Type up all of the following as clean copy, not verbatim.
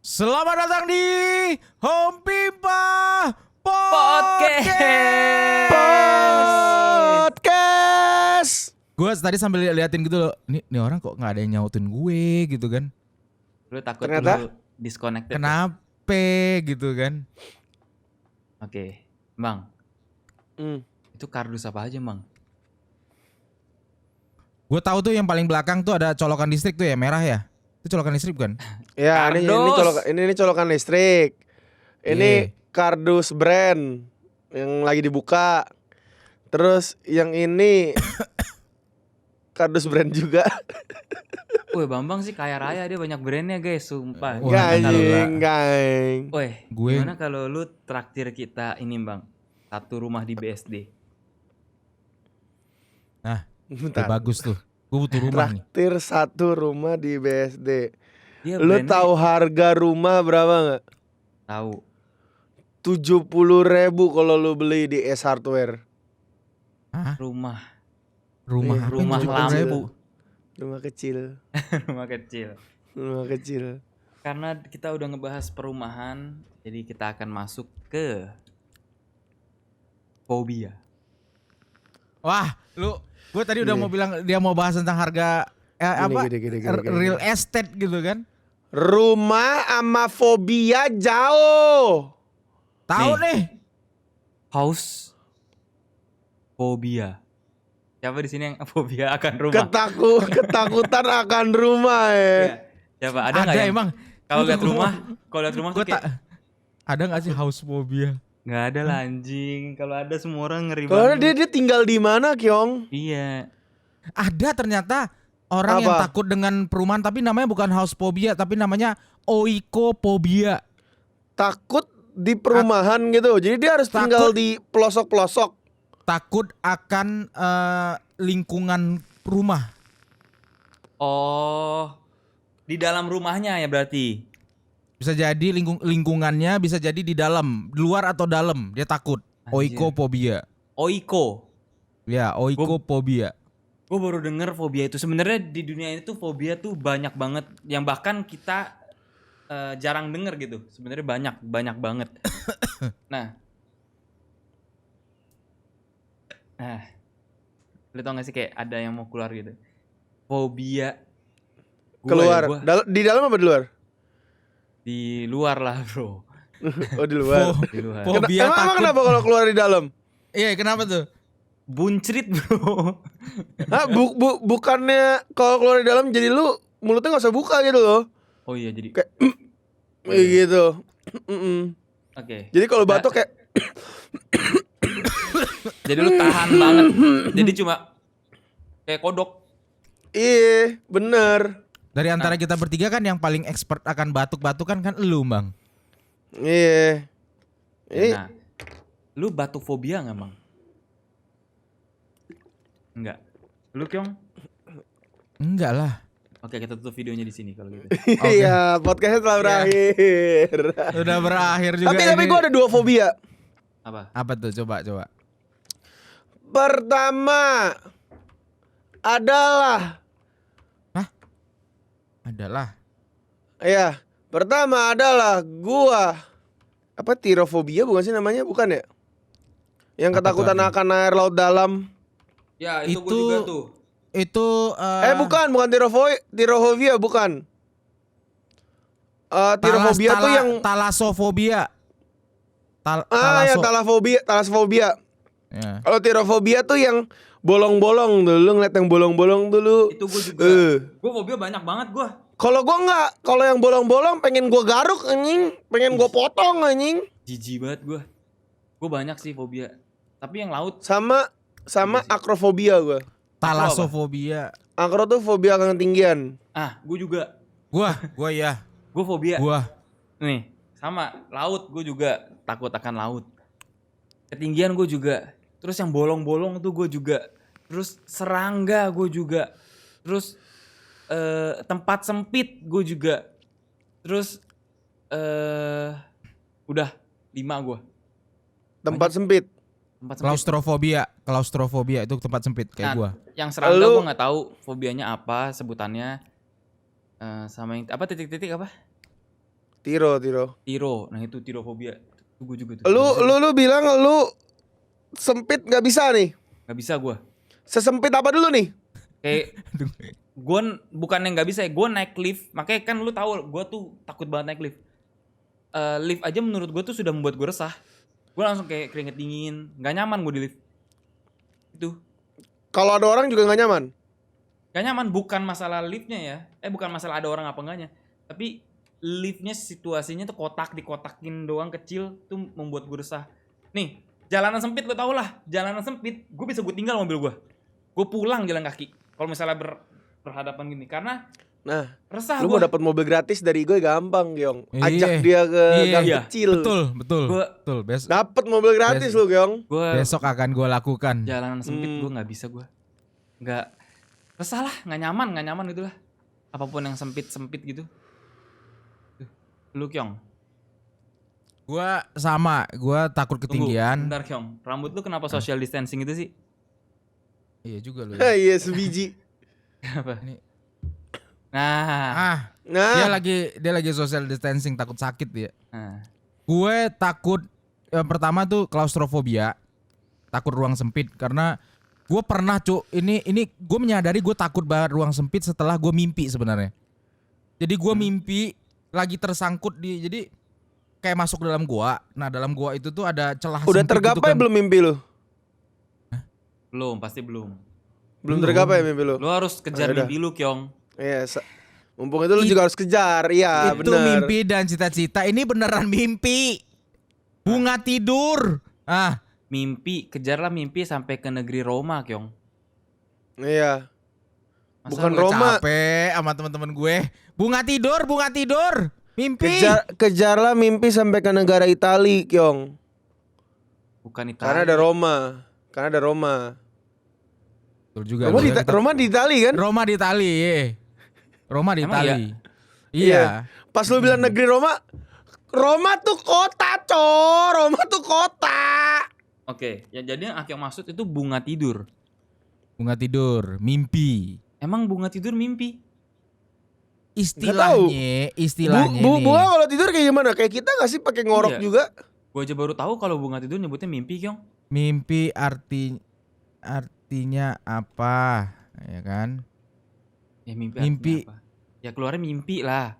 Selamat datang di Home Pimpa Podcast. Gue tadi sambil liatin gitu loh, nih orang kok nggak ada yang nyautin gue gitu kan? Lu takut Ternyata? lu disconnected. Kenapa gitu kan? Oke, Bang. Hmm. Itu kardus apa aja, Bang? Gue tahu tuh yang paling belakang tuh ada colokan listrik tuh ya, merah ya? Itu colokan listrik bukan? Ya, ini Kardus. ini colokan listrik. Ini Iya. kardus brand yang lagi dibuka. Terus yang ini kardus brand juga. Woi, Bambang sih kaya raya, dia banyak brandnya, guys, sumpah. Wah, Gajing, gajing. Woi, Gue- gimana kalau lu traktir kita ini, Bang? Satu rumah di BSD. Nah, Bentar. bagus tuh. Gue butuh rumah nih. Traktir satu rumah di BSD. Dia Lu brandnya- tahu harga rumah berapa nggak? Tahu. 70.000 kalau lu beli di S Hardware. Hah? Rumah Rumah Iya, apa? rumah 70.000? lampu. Rumah kecil. Rumah kecil. Rumah kecil. Karena kita udah ngebahas perumahan, jadi kita akan masuk ke fobia. Wah, gue tadi udah Iya. mau bilang dia mau bahas tentang harga Gini. real estate gitu kan? Rumah sama fobia jauh. Tahu nih. House fobia. Siapa di sini yang fobia akan rumah? Ketakutan akan rumah ya. Iya. Siapa? Ada nggak yang emang. kalau lihat Gua- rumah, kalau lihat rumah Gue tuh kayak ada nggak sih house phobia? nggak ada lah anjing. Kalau ada semua orang ngeri Kalau banget. dia tinggal di mana, Kyong? Iya. Ada ternyata orang yang Apa? takut dengan perumahan tapi namanya bukan house phobia tapi namanya oikophobia. Takut di perumahan gitu. Jadi dia harus tinggal Takut. di pelosok-pelosok. Takut akan lingkungan rumah. Oh, di dalam rumahnya ya berarti. Bisa jadi lingkungannya, bisa jadi di dalam, di luar atau dalam. Dia takut. Anjir. Oikophobia. Oiko. Ya, oikophobia. Gue baru denger fobia itu. Sebenarnya di dunia ini tuh fobia tuh banyak banget. Yang bahkan kita jarang denger gitu. Sebenarnya banyak banget. Nah, lu tau gak sih kayak ada yang mau keluar gitu? Fobia. Keluar. Di dalam apa di luar? Di luar lah bro. Oh, di luar. Di luar. Fobia Emang takut. kenapa kalau keluar di dalam? Iya, kenapa tuh? Buncrit bro. Hah, bukannya kalau keluar di dalam jadi lu mulutnya nggak usah buka gitu loh. Oh iya jadi. Kayak gitu. Oke. Jadi kalau batuk kayak Jadi lu tahan banget. Jadi cuma kayak kodok. iya, bener. Dari antara kita bertiga kan yang paling expert akan batuk-batukan kan elu, Bang. Iya. Ini Nah, lu batuk fobia nggak Bang? Enggak. Lu Kyong? Enggak lah. Oke kita tutup videonya di sini kalau gitu. iya, podcastnya telah berakhir. Udah berakhir juga. Tapi ini. gue ada 2 fobia. Apa? Apa tuh? Coba. Pertama adalah pertama adalah gua tirofobia bukan sih namanya, bukan ya? Yang Apa tuh ketakutan artinya? akan air laut dalam. Ya Itu- gue juga tuh. Itu Bukan tirofobia bukan. Tirofobia tuh yang talasofobia. ya talasfobia. Ya. Kalau tirofobia tuh yang bolong-bolong tuh, lu ngeliat yang bolong-bolong dulu. Itu gue juga. Gue fobia banyak banget gue. Kalau gua enggak, kalau yang bolong-bolong pengen gua garuk anjing, pengen gua potong anjing. Jijik banget gue. Gue banyak sih fobia. Tapi yang laut. Sama akrofobia gua. Talasofobia. Akro tuh fobia ketinggian. Gue juga. Gua ya. Gue fobia. Gua. Nih, sama laut gue juga takut akan laut. Ketinggian gue juga. Terus yang bolong-bolong tuh gue juga. Terus serangga gue juga. Terus tempat sempit gue juga. Terus udah 5 gue. Tempat sempit. Tempat sempit. Klaustrofobia itu tempat sempit kayak gua. Yang serangga Lu- gue nggak tahu fobianya apa sebutannya. Sama yang apa titik-titik apa? Tiro. Tiro. Nah itu tirofobia. Itu gue juga tuh. Lu bilang lu sempit nggak bisa nih. Gak bisa gue. Sesempit apa dulu nih? Kayak gue bukan yang nggak bisa ya, gue naik lift. Makanya kan lu tahu gue tuh takut banget naik lift. Lift aja menurut gue tuh sudah membuat gue resah. Gue langsung kayak keringet dingin, nggak nyaman gue di lift. Itu Kalau ada orang juga nggak nyaman. gak nyaman, bukan masalah liftnya ya. Bukan masalah ada orang apa enggaknya. Tapi liftnya situasinya tuh dikotakin doang kecil tuh membuat gue resah. Nih, jalanan sempit lo tau lah. Jalanan sempit, gue bisa gue tinggal mobil gue. Gue pulang jalan kaki. Kalau misalnya berhadapan gini, karena Nah, resah lu gue. mau dapat mobil gratis dari gue gampang, Gyong. Iya. Ajak dia ke gang Iya. kecil. Betul. Gua- Dapat mobil gratis lu, Gyong. Besok akan gue lakukan. Jalanan sempit gue nggak bisa gue. Nggak resah lah, nggak nyaman gitu lah. Apapun yang sempit gitu. Tuh, lu Kyong. Gua sama, gua takut ketinggian. Bentar Kyong, rambut lu kenapa social distancing gitu sih? Iya juga lu. Ya. Iya, sebiji. Kenapa? Ini- Nah, Dia Nah, lagi social distancing, takut sakit dia. nah. Gue takut yang pertama tuh klaustrofobia, takut ruang sempit karena gue pernah ini gue menyadari gue takut banget ruang sempit setelah gue mimpi sebenarnya. Jadi gue mimpi lagi tersangkut jadi kayak masuk dalam gua. Nah dalam gua itu tuh ada celah udah sempit gitu tergapai kan. belum mimpi lu? Pasti belum. Belum tergapai mimpi lu? Lu harus kejar Yaudah. mimpi lu Kyong. Iya, mumpung itu lu juga harus kejar. Iya, Itu benar. mimpi dan cita-cita. Ini beneran mimpi. Bunga tidur. Kejarlah mimpi sampai ke negeri Roma Kyong. Iya. Masa Bukan lu- Roma. Capek sama teman-teman gue. Bunga tidur. Mimpi. Kejarlah mimpi sampai ke negara Itali, Kyong. Bukan Italia. Karena ada Roma. Betul juga. Roma di Itali kan? Roma di Itali, ye. Roma di Emang Itali. Iya. Iya. Pas lu bilang negeri Roma tuh kota, Roma tuh kota. Oke, ya jadi yang Kyong maksud itu bunga tidur. Bunga tidur, mimpi. Emang bunga tidur mimpi? Istilahnya nih. Bunga kalau tidur kayak gimana? Kayak kita gak sih pakai ngorok Iya. juga? Gue aja baru tahu kalau bunga tidur nyebutnya mimpi Kyong. Mimpi artinya apa? Ya kan? Ya mimpi. Mimpi. artinya apa? Ya keluarnya mimpi lah.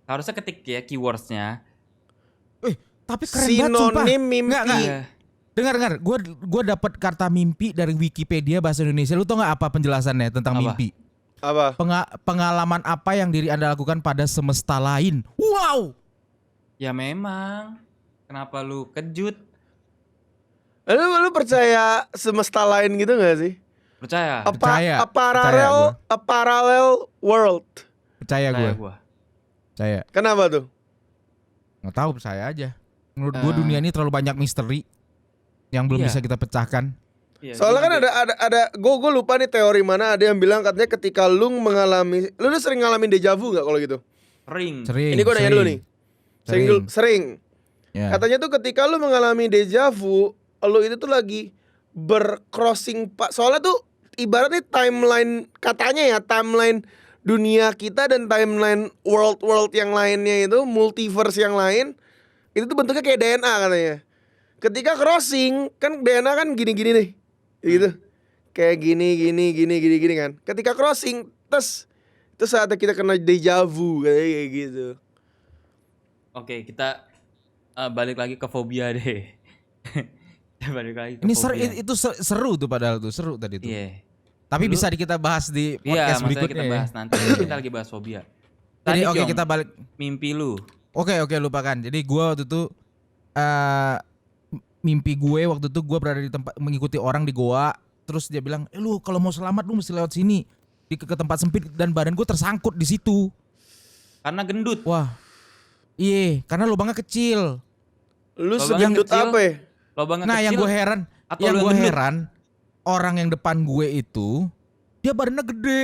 Harusnya ketik ya keywordsnya. Tapi keren banget sumpah. Sinonim mimpi. Nggak. Iya. Dengar. Gue dapat kata mimpi dari Wikipedia bahasa Indonesia. Lu tau nggak apa penjelasannya tentang Apa? mimpi? Apa? Pengalaman apa yang diri Anda lakukan pada semesta lain? Wow. Ya memang. Kenapa lu kejut? Lu percaya semesta lain gitu gak sih? Percaya? Percaya A parallel world. Percaya gue. gua. Percaya. Kenapa tuh? Nggak tahu, percaya aja. Menurut gue Eh. dunia ini terlalu banyak misteri yang belum Iya. bisa kita pecahkan. Iya, Soalnya gua kan juga. ada gue lupa nih teori mana, ada yang bilang katanya ketika lu sering ngalamin deja vu nggak kalau gitu? Sering. Ini gue nanya dulu nih. Sering. Ya. Katanya tuh ketika lu mengalami deja vu, lu itu tuh lagi bercrossing soalnya tuh ibaratnya timeline, katanya ya timeline dunia kita dan timeline world yang lainnya itu, multiverse yang lain, itu tuh bentuknya kayak DNA katanya. Ketika crossing kan DNA kan gini-gini nih. Gitu. Kayak gini kan. Ketika crossing terus saatnya kita kena deja vu kayak gitu. Oke, kita balik lagi ke fobia deh. Kita balik lagi ke Ini fobia. itu seru tuh padahal tuh, seru tadi tuh. Iya. Tapi Dulu- bisa kita bahas di Iya, podcast maksudnya berikutnya. kita ya. bahas nanti. Kita lagi bahas fobia. Jadi Tadi oke Kyong, kita balik. mimpi lu. Oke lupakan. Jadi gue waktu itu mimpi gue waktu itu gue berada di tempat mengikuti orang di goa. Terus dia bilang, lu kalau mau selamat lu mesti lewat sini ke tempat sempit dan badan gue tersangkut di situ. Karena gendut. Wah, iya, karena lubangnya kecil. Lu Lubangnya segendut kecil. apa ya? Lubangnya Nah, kecil. yang gue heran, atau yang lu gue yang gendut? heran orang yang depan gue itu dia badannya gede,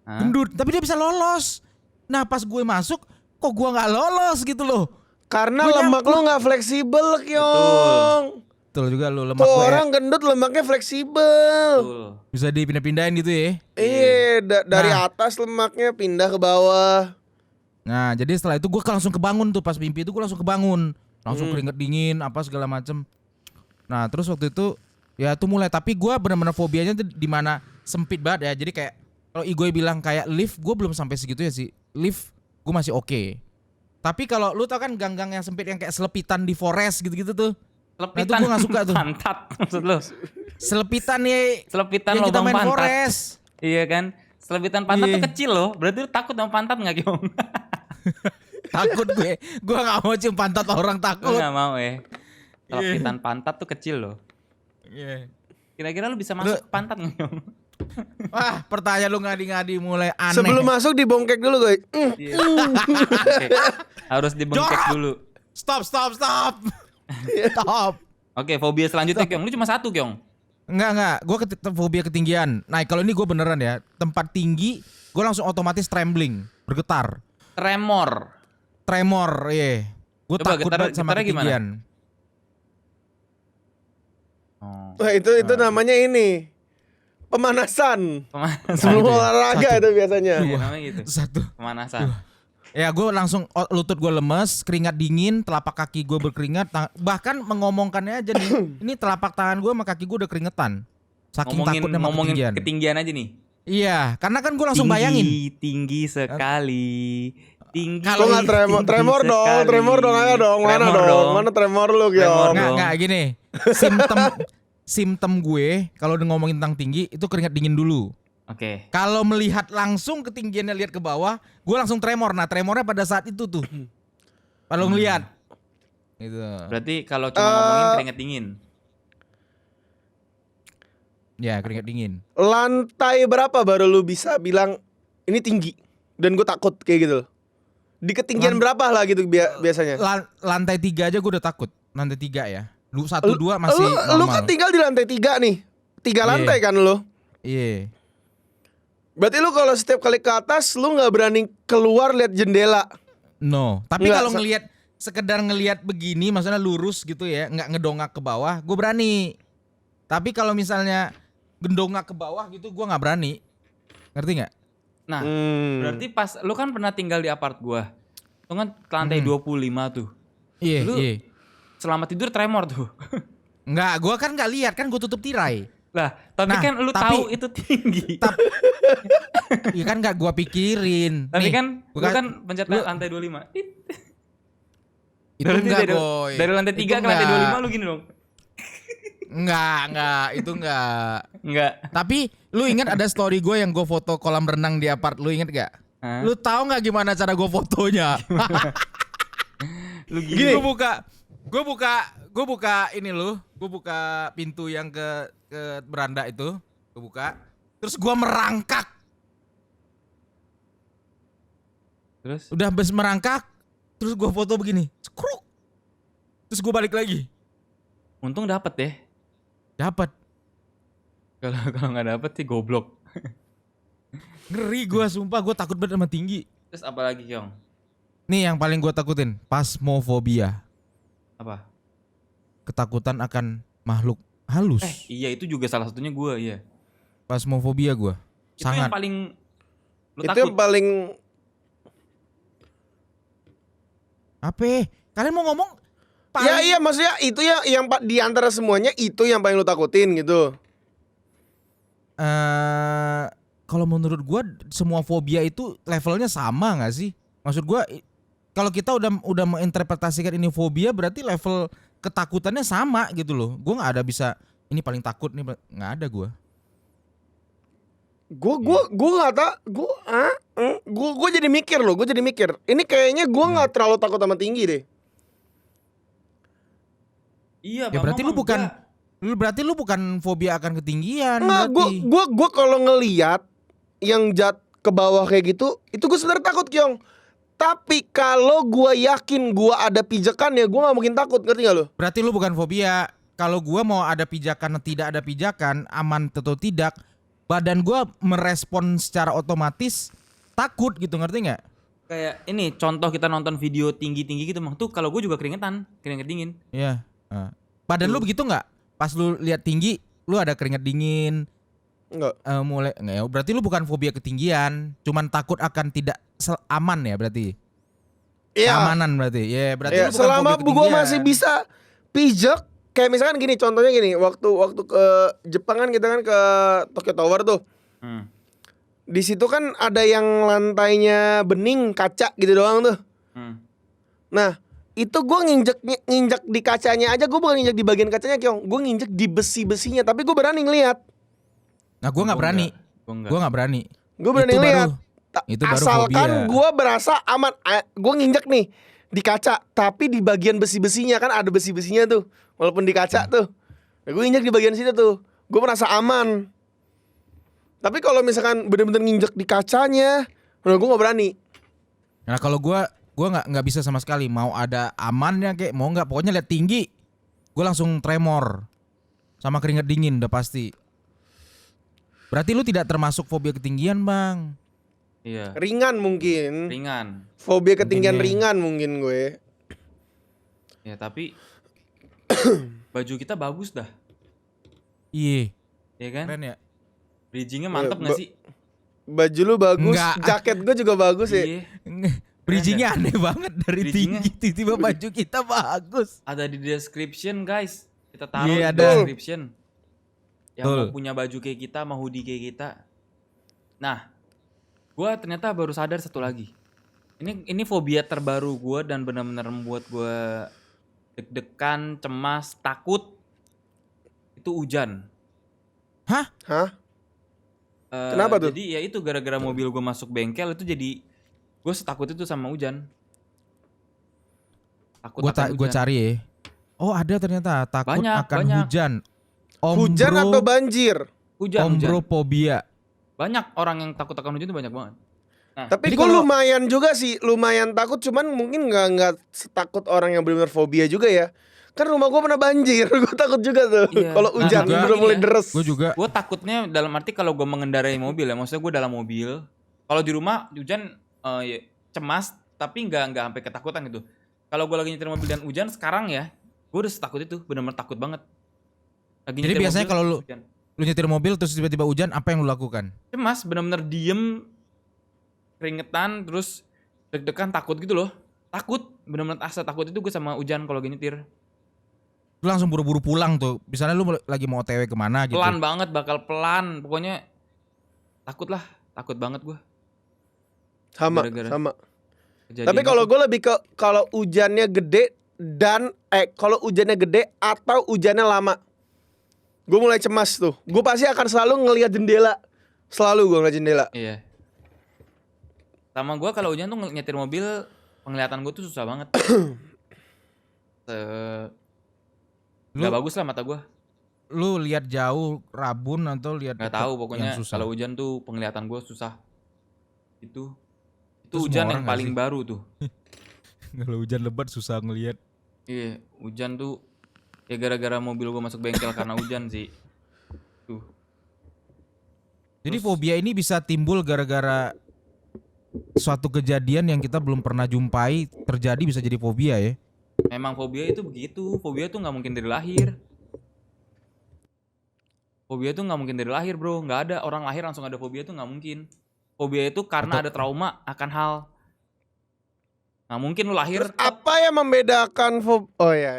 Hah? gendut, tapi dia bisa lolos. Nah, pas gue masuk, kok gue nggak lolos gitu loh. Karena Gua lemak lu nggak fleksibel, Kyong. Betul juga lu lemak Tuh gue orang gendut lemaknya fleksibel. Betul. bisa dipindah-pindahin gitu ya. Dari Nah. atas lemaknya pindah ke bawah. Nah, jadi setelah itu gue langsung kebangun tuh pas mimpi itu gue langsung kebangun, langsung keringet dingin apa segala macem. Nah, terus waktu itu ya tuh mulai, tapi gue benar-benar fobianya tuh di mana sempit banget ya. Jadi kayak kalau Igoy bilang kayak lift, gue belum sampai segitu ya sih. Lift gue masih oke. Tapi kalau lu tau kan gang-gang yang sempit yang kayak selepitan di forest gitu-gitu tuh. Nah, itu gue gak suka tuh. Pantat maksud lu. Selepitan ya. Selepitan yang kita lubang main pantat. forest. Iya kan? Selepitan pantat tuh Iya. kecil loh. Berarti lu takut sama pantat enggak, Kyong? Takut gue gak mau cium pantat orang Lu takut. enggak mau ya. Selepitan pantat tuh kecil loh. Iya. Kira-kira lu bisa masuk ke pantat enggak, Kyong? Wah, pertanyaan lu ngadi-ngadi mulai aneh. Sebelum masuk dibongkek dulu guys. Iya. Oke. Harus dibengkek Jorok. dulu. Stop. Stop. Oke, fobia selanjutnya, Kyong. Lu cuma satu, Kyong. Enggak. Gue fobia ketinggian. Nah, kalau ini gue beneran ya. Tempat tinggi, gue langsung otomatis trembling, bergetar. Tremor, iya. Gue Coba takut banget sama getarnya gimana? ketinggian. Oh. Wah, itu namanya ini. Pemanasan. Sebelum Satu ya? olahraga Satu. itu biasanya. Iya, namanya gitu. Satu. Pemanasan. Ya, gue langsung lutut gue lemes, keringat dingin, telapak kaki gue berkeringat. Bahkan mengomongkannya aja nih, ini telapak tangan gue sama kaki gue udah keringetan. Saking takutnya sama Ngomongin ketinggian. ketinggian aja nih. Iya, karena kan gue langsung bayangin. Tinggi sekali. Tinggi. Kalau nggak tremor dong, ayo dong, mana dong, mana tremor lu, Tremor Kyong? dong. Nggak gini. Simptom gue kalau udah ngomongin tentang tinggi itu keringat dingin dulu. Oke. Kalau melihat langsung ketinggiannya, lihat ke bawah, gue langsung tremor. Nah, tremornya pada saat itu tuh. Kalau ngelihat. Gitu. Berarti kalau cuma ngomongin keringet dingin. Ya, keringat dingin. Lantai berapa baru lu bisa bilang ini tinggi dan gue takut kayak gitu loh. Di ketinggian berapa lah gitu biasanya? Lantai 3 aja gue udah takut. Lantai 3 ya. Lu 1, 2 masih Lu normal. kan tinggal di lantai 3 nih. 3 lantai kan lu. Iya. Berarti lu kalau setiap kali ke atas lu nggak berani keluar lihat jendela. No. Tapi Nggak, kalau sekedar ngelihat begini, maksudnya lurus gitu ya, nggak ngedongak ke bawah, gue berani. Tapi kalau misalnya gendongak ke bawah gitu, gue nggak berani. Ngerti nggak? Nah, berarti pas lu kan pernah tinggal di apart gua. Itu kan ke lantai 25 tuh. Iya, Lu iya. selama tidur tremor tuh. Nggak, gue kan nggak lihat, kan gue tutup tirai. Lah, tapi Nah, kan lu tahu itu tinggi. Iya kan nggak gue pikirin. Tapi Nih, kan gua lu kan pencet lantai 25. itu Berarti enggak, dari, Boy. dari lantai 3 Itu ke lantai enggak. 25 lu gini dong. Enggak, itu enggak. Enggak. Tapi lu ingat ada story gue yang gue foto kolam renang di apart, lu inget gak? Hah? Lu tahu nggak gimana cara gue fotonya? Lu gini. Gue buka ini gue buka pintu yang ke beranda itu, gue buka, terus gue merangkak, Terus udah habis merangkak, terus gue foto begini, skruk, terus gue balik lagi, untung dapet deh. dapat. Kalau nggak dapet sih goblok. Ngeri gue, sumpah gue takut banget sama tinggi. Terus apa lagi, Kyong? Nih yang paling gue takutin, phasmophobia, Apa? ketakutan akan makhluk halus. Iya itu juga salah satunya gua, iya. Phasmophobia gue, Itu sangat. yang paling lu Itu takut. yang paling Apa? Kalian mau ngomong? ya iya maksudnya itu ya yang di antara semuanya itu yang paling lu takutin gitu. Kalau menurut gua semua fobia itu levelnya sama nggak sih? Maksud gua kalau kita udah menginterpretasikan ini fobia berarti level ketakutannya sama gitu loh. Gua nggak ada bisa ini paling takut nih, nggak ada gua. Gue nggak tak gue jadi mikir loh, gue jadi mikir. Ini kayaknya gue nggak terlalu takut sama tinggi deh. Iya, Ya Bang berarti lu Mamang bukan enggak. berarti lu bukan fobia akan ketinggian Nggak, berarti. gue kalau ngelihat yang ke bawah kayak gitu, itu gue sebenarnya takut Kyong. Tapi kalau gue yakin gue ada pijakannya, gue nggak mungkin takut, ngerti gak lo? Berarti lu bukan fobia. Kalau gua mau ada pijakan atau tidak ada pijakan, aman atau tidak, badan gua merespon secara otomatis takut gitu, ngerti nggak? Kayak ini contoh kita nonton video tinggi-tinggi gitu, Mang. Tuh kalau gue juga keringetan, keringet dingin. Iya. Badan lu begitu nggak? Pas lu lihat tinggi, lu ada keringat dingin, Enggak. mulai nggak ya? Berarti lu bukan fobia ketinggian, cuman takut akan tidak aman ya berarti. Iya. Keamanan berarti. Ya, berarti Ya, lu bukan selama fobia gue ketinggian. masih bisa pijak, kayak misalkan gini, contohnya gini, waktu ke Jepang kan kita kan ke Tokyo Tower tuh. Hmm. Di situ kan ada yang lantainya bening kaca gitu doang tuh. Hmm. Nah, itu gue nginjek di kacanya aja, gue bukan nginjek di bagian kacanya, Kyong. Gue nginjek di besi-besinya, tapi gue berani ngeliat. Nah, gue nggak berani. Gua Gue nggak berani. Gue berani Itu ngeliat. itu baru Asalkan fobia. gue berasa aman. Gue nginjek nih di kaca, tapi di bagian besi-besinya kan ada besi-besinya tuh. Walaupun di kaca tuh, nah, gue injek di bagian situ tuh, gue merasa aman. Tapi kalau misalkan bener-bener nginjek di kacanya, nah gue nggak berani. Nah, kalau gue nggak bisa sama sekali. Mau ada amannya kayak mau nggak, pokoknya lihat tinggi, gue langsung tremor sama keringat dingin udah pasti. Berarti lu tidak termasuk fobia ketinggian, Bang. Iya. Ringan mungkin. Ringan. Fobia ketinggian Mungkin ya. ringan mungkin gue. Ya tapi baju kita bagus dah. Iya. Ya kan? Keren ya. Bridgingnya mantep gak sih? Baju lu bagus, Enggak. jaket gue juga bagus ya. Iya. Bridgingnya aneh banget dari Bridgingnya. tinggi tiba-tiba baju kita bagus. Ada di description guys. Kita taruh Iya, di ada. description. Yang Betul. mau punya baju kayak kita, mau hoodie kayak kita. Nah, gue ternyata baru sadar satu lagi. Ini fobia terbaru gue dan benar-benar membuat gue deg-degan, cemas, takut. Itu hujan. Hah? Hah? Kenapa tuh? Jadi ya itu gara-gara mobil gue masuk bengkel itu jadi gue setakut itu sama hujan. Takut akan Gue hujan. cari ya. Oh, ada ternyata takut Banyak, akan banyak. hujan. Hujan atau banjir? Hujan. Ombrofobia. Banyak orang yang takut akan hujan itu banyak banget. Nah, Tapi Jadi gue kalau- lumayan juga sih, lumayan takut. Cuman mungkin nggak setakut orang yang benar-benar fobia juga ya. Kan rumah gue pernah banjir, gue takut juga tuh. Iya. Kalau Nah, hujan juga- udah mulai Ini ya. deres. Gue juga. gue takutnya dalam arti kalau gue mengendarai mobil ya, maksudnya gue dalam mobil. Kalau di rumah hujan ya, cemas, tapi nggak sampai ketakutan gitu. Kalau gue lagi nyetir mobil dan hujan sekarang ya, gue udah setakut itu, benar-benar takut banget. Lagi Jadi nyetir biasanya mobil, kalau hujan. lu nyetir mobil terus tiba-tiba hujan, apa yang lu lakukan? Cemas, benar-benar diem, keringetan, terus deg-degan, takut gitu loh. Takut, benar-benar asa takut itu gue sama hujan kalau lagi nyetir. Lu langsung buru-buru pulang tuh. Misalnya lu lagi mau OTW kemana gitu. Pelan banget, bakal pelan. Pokoknya takut lah, takut banget gue. Sama, Gara-gara sama. kejadian Tapi kalau itu. gue lebih ke kalau hujannya gede dan kalau hujannya gede atau hujannya lama, gue mulai cemas tuh. Gue pasti akan selalu ngelihat jendela. Selalu gue ngeliat jendela. Iya. Sama gue kalau hujan tuh nyetir mobil, penglihatan gue tuh susah banget. Gak bagus lah mata gue. Lu lihat jauh rabun atau lihat Gak deket tahu yang pokoknya susah? kalau hujan tuh penglihatan gue susah. Itu Itu semua hujan orang yang nggak paling sih? baru tuh. Kalau hujan lebat susah ngelihat. Iya, hujan tuh ya gara-gara mobil gue masuk bengkel karena hujan sih. Tuh. Jadi Terus- fobia ini bisa timbul gara-gara suatu kejadian yang kita belum pernah jumpai terjadi bisa jadi fobia ya. Memang fobia itu begitu. Fobia tuh nggak mungkin dari lahir. Fobia tuh nggak mungkin dari lahir bro. Nggak ada orang lahir langsung ada fobia tuh nggak mungkin. Fobia itu karena ada trauma akan hal. Nggak mungkin lu lahir. Terus apa yang membedakan Oh ya.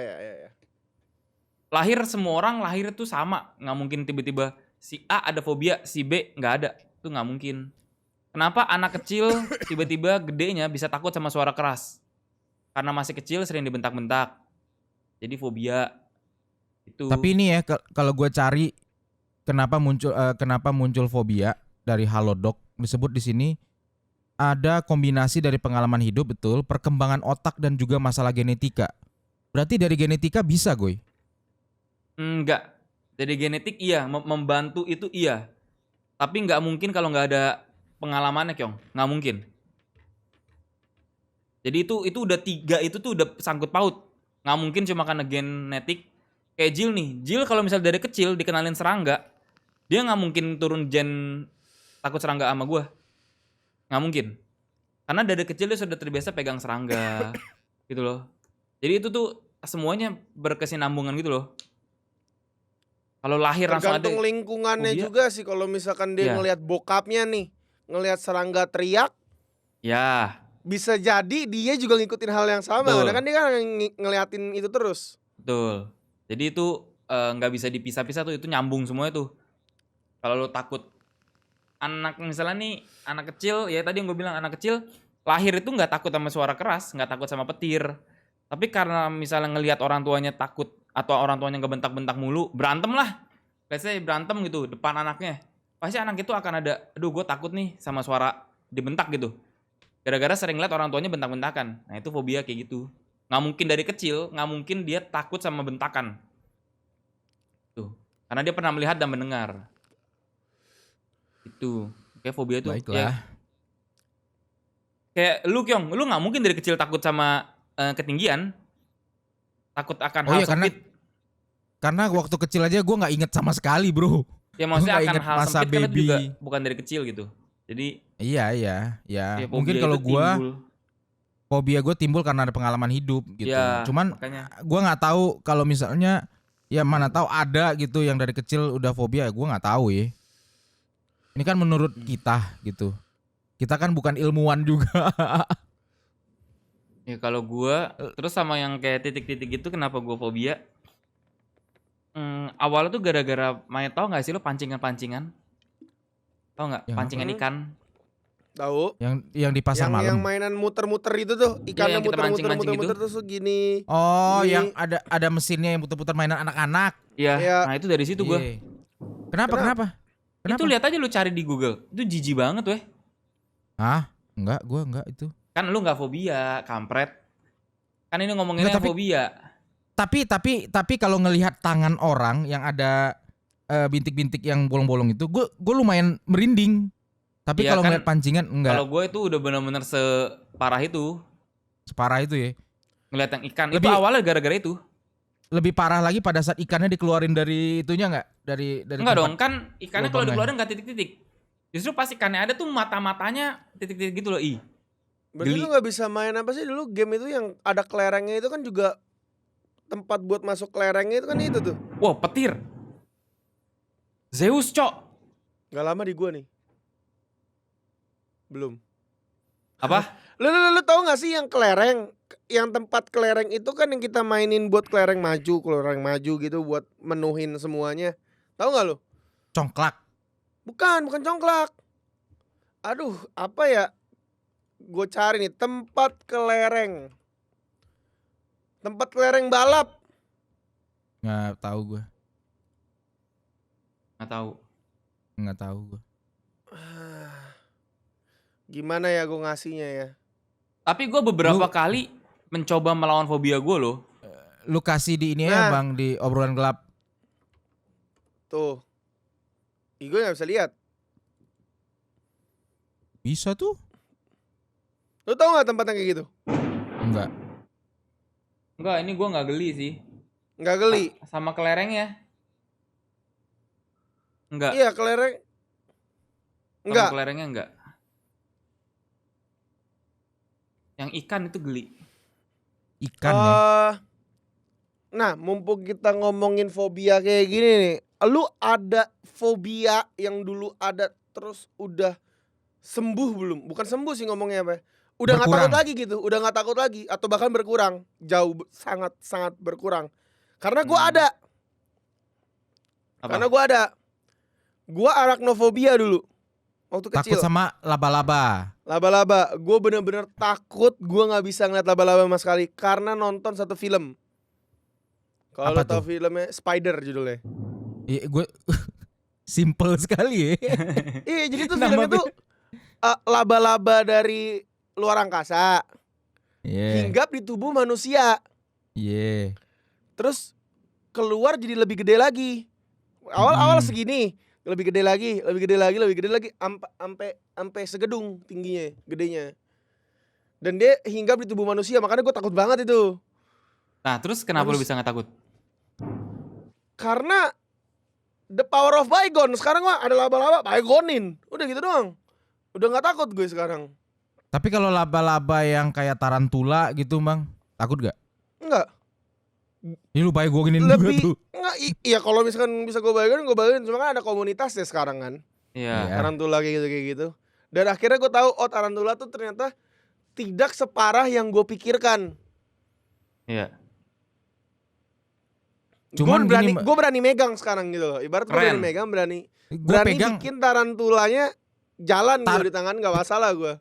Lahir semua orang lahir tuh sama. Nggak mungkin tiba-tiba si A ada fobia, si B nggak ada. Itu nggak mungkin. Kenapa anak kecil tiba-tiba gedenya bisa takut sama suara keras? Karena masih kecil sering dibentak-bentak. Jadi fobia itu. Tapi ini ya kalau gue cari kenapa muncul fobia dari Halodoc disebut di sini ada kombinasi dari pengalaman hidup betul, perkembangan otak dan juga masalah genetika. Berarti dari genetika bisa, Goy? Enggak. Jadi genetik iya, membantu itu iya. Tapi nggak mungkin kalau nggak ada pengalamannya, Kyong. Nggak mungkin. Jadi itu udah tiga itu tuh udah sangkut paut. Nggak mungkin cuma karena genetik. Kayak Jill nih. Jill kalau misalnya dari kecil dikenalin serangga, dia nggak mungkin turun gen takut serangga sama gue. Nggak mungkin. Karena dari kecil dia sudah terbiasa pegang serangga. Gitu loh. Jadi itu tuh semuanya berkesinambungan gitu loh. Kalau lahir langsung ada. Tergantung lingkungannya fobia. juga sih. Kalau misalkan dia Iya. ngelihat bokapnya nih, ngelihat serangga teriak, Ya. bisa jadi dia juga ngikutin hal yang sama. Betul. Karena kan dia kan ngeliatin itu terus. Betul. Jadi itu nggak bisa dipisah-pisah tuh, itu nyambung semua itu. Kalau lu takut anak misalnya nih anak kecil, ya tadi yang gue bilang anak kecil lahir itu nggak takut sama suara keras, nggak takut sama petir. Tapi karena misalnya ngelihat orang tuanya takut atau orang tuanya ngebentak-bentak mulu, berantem lah. Let's say berantem gitu depan anaknya. Pasti anak itu akan ada, aduh gue takut nih sama suara dibentak gitu. Gara-gara sering lihat orang tuanya bentak-bentakan. Nah itu fobia kayak gitu. Nggak mungkin dari kecil, nggak mungkin dia takut sama bentakan. Tuh. Karena dia pernah melihat dan mendengar. Itu. Kayak fobia itu. Baiklah. Kayak lu Kyong, lu nggak mungkin dari kecil takut sama ketinggian. Takut akan Oh hal iya, sempit. Karena waktu kecil aja gue nggak inget sama sekali bro. Ya maksudnya Gua nggak akan inget hal masa sempit kan itu baby. juga bukan dari kecil gitu. Jadi Iya. ya, Mungkin fobia kalau itu gue timbul. fobia gue timbul karena ada pengalaman hidup gitu. Ya, Cuman makanya. gue nggak tahu kalau misalnya ya mana tahu ada gitu yang dari kecil udah fobia, gue nggak tahu ya. Ini kan menurut kita gitu. Kita kan bukan ilmuwan juga. Ya kalau gua terus sama yang kayak titik-titik itu kenapa gua fobia? Awalnya tuh gara-gara main, tau nggak sih lo pancingan-pancingan? Tau nggak? Yang Pancingan apa? ikan. Tahu? yang di pasar Yang malam. mainan muter-muter itu tuh, ikannya yang kita mancing-mancing muter-muter gitu. terus tuh gini. Oh, Ini- yang ada mesinnya yang putar-putar mainan anak-anak. Iya. Iya. Nah itu dari situ gua. Iya. Kenapa? Itu lihat aja lu cari di Google. Itu jijik banget weh. Hah? Gua enggak itu. Kan lu nggak fobia, kampret. Kan ini ngomonginnya Nggak, tapi- fobia. Tapi kalau ngelihat tangan orang yang ada bintik-bintik yang bolong-bolong itu, gue lumayan merinding. Tapi Iya kalau kan, ngelihat pancingan enggak Kalau gue itu udah benar-benar separah itu. separah itu ya. Ngeliat yang ikan. Lebih- Itu awalnya gara-gara itu. Lebih parah lagi pada saat ikannya dikeluarin dari itunya enggak? Dari Enggak tempat- dong, kan ikannya kalau lubangnya. dikeluarin nggak titik-titik. Justru pas ikannya ada tuh mata-matanya titik-titik gitu loh. Ih. Berarti Geli. lu gak bisa main apa sih dulu game itu yang ada kelerengnya itu kan juga tempat buat masuk kelerengnya itu kan itu tuh. Wah, petir. Zeus, Cok. Gak lama di gua nih. Belum. Apa? Lu tahu gak sih yang kelereng? Yang tempat kelereng itu kan yang kita mainin buat kelereng maju gitu buat menuhin semuanya. Tahu gak lu? congklak. Bukan congklak. Aduh, apa ya? Gue cari nih tempat kelereng. Tempat kelereng balap. Nggak tahu gue. Nggak tahu. Gimana ya gue ngasihnya ya? Tapi gue beberapa kali mencoba melawan fobia gue loh. Lu kasih di ini ya Nah. Bang, di obrolan gelap. Tuh. Gue gak bisa lihat. Bisa tuh? Lu tau gak tempatnya kayak gitu? Enggak. Enggak, ini gue nggak geli sih. Nggak geli. Sama kelerengnya. Enggak. Iya kelereng. Sama Enggak. kelerengnya enggak. Yang ikan itu geli. Ikan ya. Nah mumpung kita ngomongin fobia kayak gini nih. Lu ada fobia yang dulu ada terus udah sembuh belum? Bukan sembuh sih ngomongnya apa ya? Udah gak Berkurang. takut lagi gitu. Udah gak takut lagi. Atau bahkan berkurang. Jauh sangat berkurang. Karena gue ada. Apa? Karena gue ada. Gue arachnofobia dulu. Waktu kecil. Takut sama laba-laba. Laba-laba. Gue bener-bener takut. Gue gak bisa ngeliat laba-laba sama sekali. Karena nonton satu film. Kalau Apa lo tau tuh? filmnya Spider judulnya. Iya, gue simple sekali ya. Iya jadi tuh Nama film itu laba-laba dari luar angkasa. Iya. Hinggap di tubuh manusia. Iya. Terus keluar jadi lebih gede lagi. Awal segini, lebih gede lagi, sampai segedung tingginya, gedenya. Dan dia hinggap di tubuh manusia, makanya gue takut banget itu. Nah, terus kenapa lu bisa nggak takut? Karena the power of bygone. Sekarang mah ada laba-laba, bygonein. Udah gitu doang. Udah nggak takut gue sekarang. Tapi kalau laba-laba yang kayak tarantula gitu Bang, takut gak? Enggak. Ini lu bayar gue gini juga Lebih tuh. enggak iya kalau misalkan bisa gue bayangin. Cuma kan ada komunitasnya sekarang kan. Iya. Iya. Tarantula kayak gitu. Dan akhirnya gue tahu tarantula tuh ternyata tidak separah yang gue pikirkan. Iya. Cuman gini, Gue berani megang sekarang gitu loh. Ibarat gue Keren. berani megang, berani gue pegang. bikin tarantulanya jalan gitu di tangan, gak masalah gue.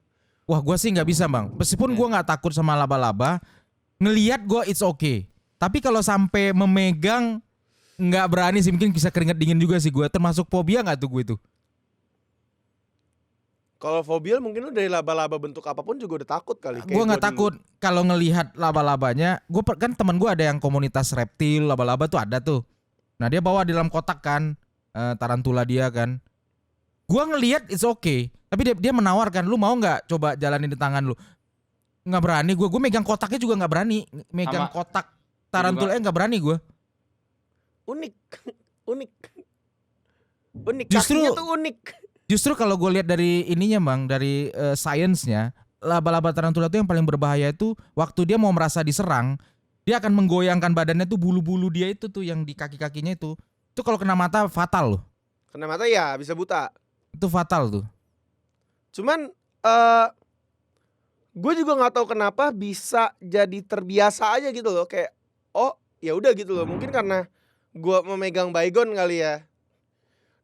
Wah, gue sih nggak bisa bang. Meskipun gue nggak takut sama laba-laba, ngelihat gue it's okay. Tapi kalau sampai memegang nggak berani sih, mungkin bisa keringat dingin juga sih gue. Termasuk fobia nggak tuh gue itu? Kalau fobia mungkin lu dari laba-laba bentuk apapun juga udah takut kali. Gue nggak takut kalau ngelihat laba-labanya. Gue kan teman gue ada yang komunitas reptil, laba-laba tuh ada tuh. Nah dia bawa di dalam kotak kan, tarantula dia kan. Gue ngelihat it's okay. Tapi dia menawarkan, lu mau nggak coba jalanin di tangan lu? Nggak berani gue. Gue megang kotaknya juga nggak berani. Megang Sama. kotak tarantulanya nggak berani gue. Unik. Unik. Unik. Justru- Kakinya tuh unik. Justru kalau gue lihat dari ininya bang, dari sainsnya, laba-laba tarantula itu yang paling berbahaya itu waktu dia mau merasa diserang, dia akan menggoyangkan badannya tuh, bulu-bulu dia itu tuh yang di kaki-kakinya itu kalau kena mata fatal loh. Kena mata ya bisa buta. Itu fatal tuh. Cuman gue juga nggak tahu kenapa bisa jadi terbiasa aja gitu loh, kayak oh ya udah gitu loh. Mungkin karena gue memegang baygon kali ya.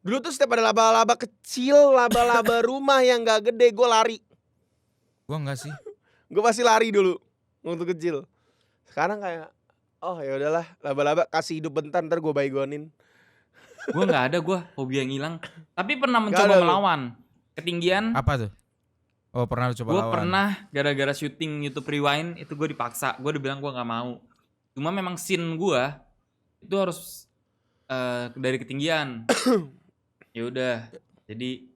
Dulu tuh setiap ada laba-laba kecil, laba-laba rumah yang gak gede, gue lari. Gue enggak sih. Gue pasti lari dulu waktu kecil. Sekarang kayak oh ya udahlah, laba-laba kasih hidup bentar, ntar gue baygonin. Gue nggak ada gue hobi yang hilang. Tapi pernah Nggak mencoba ada lu. melawan. Ketinggian. Apa tuh? Oh pernah lu coba Gue lawan? pernah gara-gara syuting YouTube Rewind itu gue dipaksa. Gue dibilang gue nggak mau. Cuma memang scene gue itu harus dari ketinggian. Ya udah. Jadi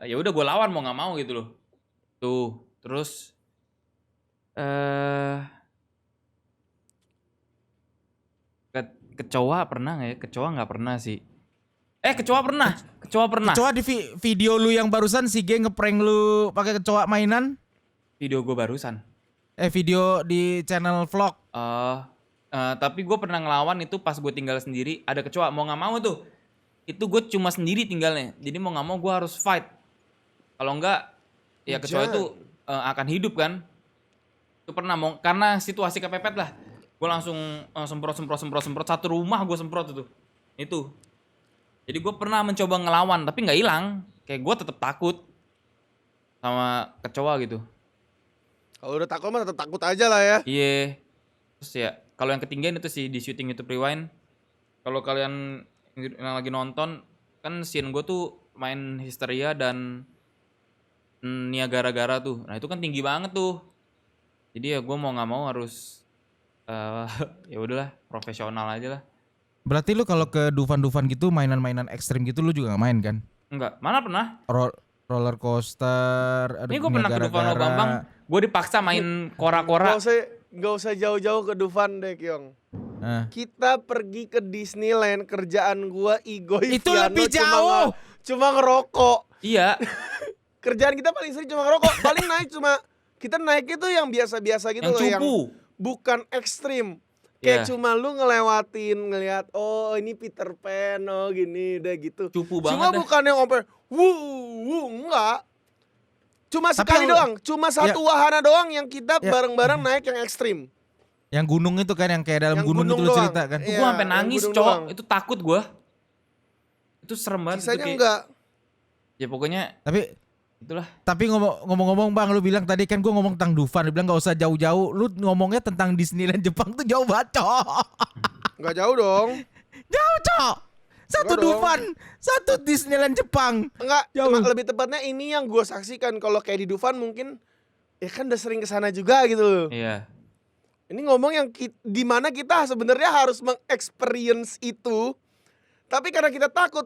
ya udah gue lawan mau nggak mau gitu loh. Tuh terus kecoa pernah nggak ya? Kecoa nggak pernah sih. Kecoa pernah. Kecoa pernah. Kecoa di video lu yang barusan si G ngeprank lu pakai kecoa mainan? Video gue barusan. Video di channel vlog. Tapi gue pernah ngelawan itu pas gue tinggal sendiri. Ada kecoa mau nggak mau tuh. Itu gue cuma sendiri tinggalnya. Jadi mau nggak mau gue harus fight. Kalau enggak ya kecoa itu akan hidup kan. Itu pernah mau karena situasi kepepet lah. Gue langsung semprot satu rumah gue semprot itu. Jadi gue pernah mencoba ngelawan tapi nggak hilang. Kayak gue tetap takut sama kecoa gitu. Kalau udah takut mah tetap takut aja lah ya. Iya. Terus ya kalau yang ketinggian itu sih di syuting YouTube Rewind. Kalau kalian yang lagi nonton kan scene gue tuh main Histeria dan Niagara tuh. Nah itu kan tinggi banget tuh. Jadi ya gue mau nggak mau harus ya udahlah profesional aja lah. Berarti lu kalau ke Dufan gitu mainan-mainan ekstrim gitu lu juga nggak main kan? Enggak, mana pernah? Roller coaster, Ini gue pernah ke Dufan sama Bambang. Gue dipaksa main kora-kora. Gak usah jauh-jauh ke Dufan deh Kyong. Nah. Kita pergi ke Disneyland, kerjaan gua Igoy Itu Piano lebih jauh. Cuma ngerokok. Iya. Kerjaan kita paling sering cuma ngerokok. Paling naik cuma kita naik itu yang biasa-biasa gitu Yang loh, yang cupu. bukan ekstrim. Kayak Iya. cuma lu ngeliat oh ini Peter Pan, oh gini deh gitu. Cupu Cuma banget dah. bukan yang sampai enggak. Cuma Tapi sekali yang- doang, cuma satu wahana doang yang kita Ya. bareng-bareng naik yang ekstrim. Yang gunung itu kan, yang kayak dalam Yang gunung itu gunung lu doang. cerita kan. Itu Iya, gue sampai yang nangis, gunung cowok. doang. Itu takut gue. Itu serem banget. Sisanya itu kayak- enggak. Ya pokoknya itulah. Tapi ngomong-ngomong Bang, lu bilang tadi kan gua ngomong tentang Dufan, lu bilang gak usah jauh-jauh. Lu ngomongnya tentang Disneyland Jepang tuh jauh banget, Cok. Enggak jauh dong. Jauh, Cok. Satu Enggak dong. Dufan, satu Disneyland Jepang. Enggak, Jauh. cuma lebih tepatnya ini yang gue saksikan. Kalau kayak di Dufan mungkin ya kan udah sering kesana juga gitu loh. Iya. Ini ngomong yang di mana kita sebenarnya harus mengexperience itu, tapi karena kita takut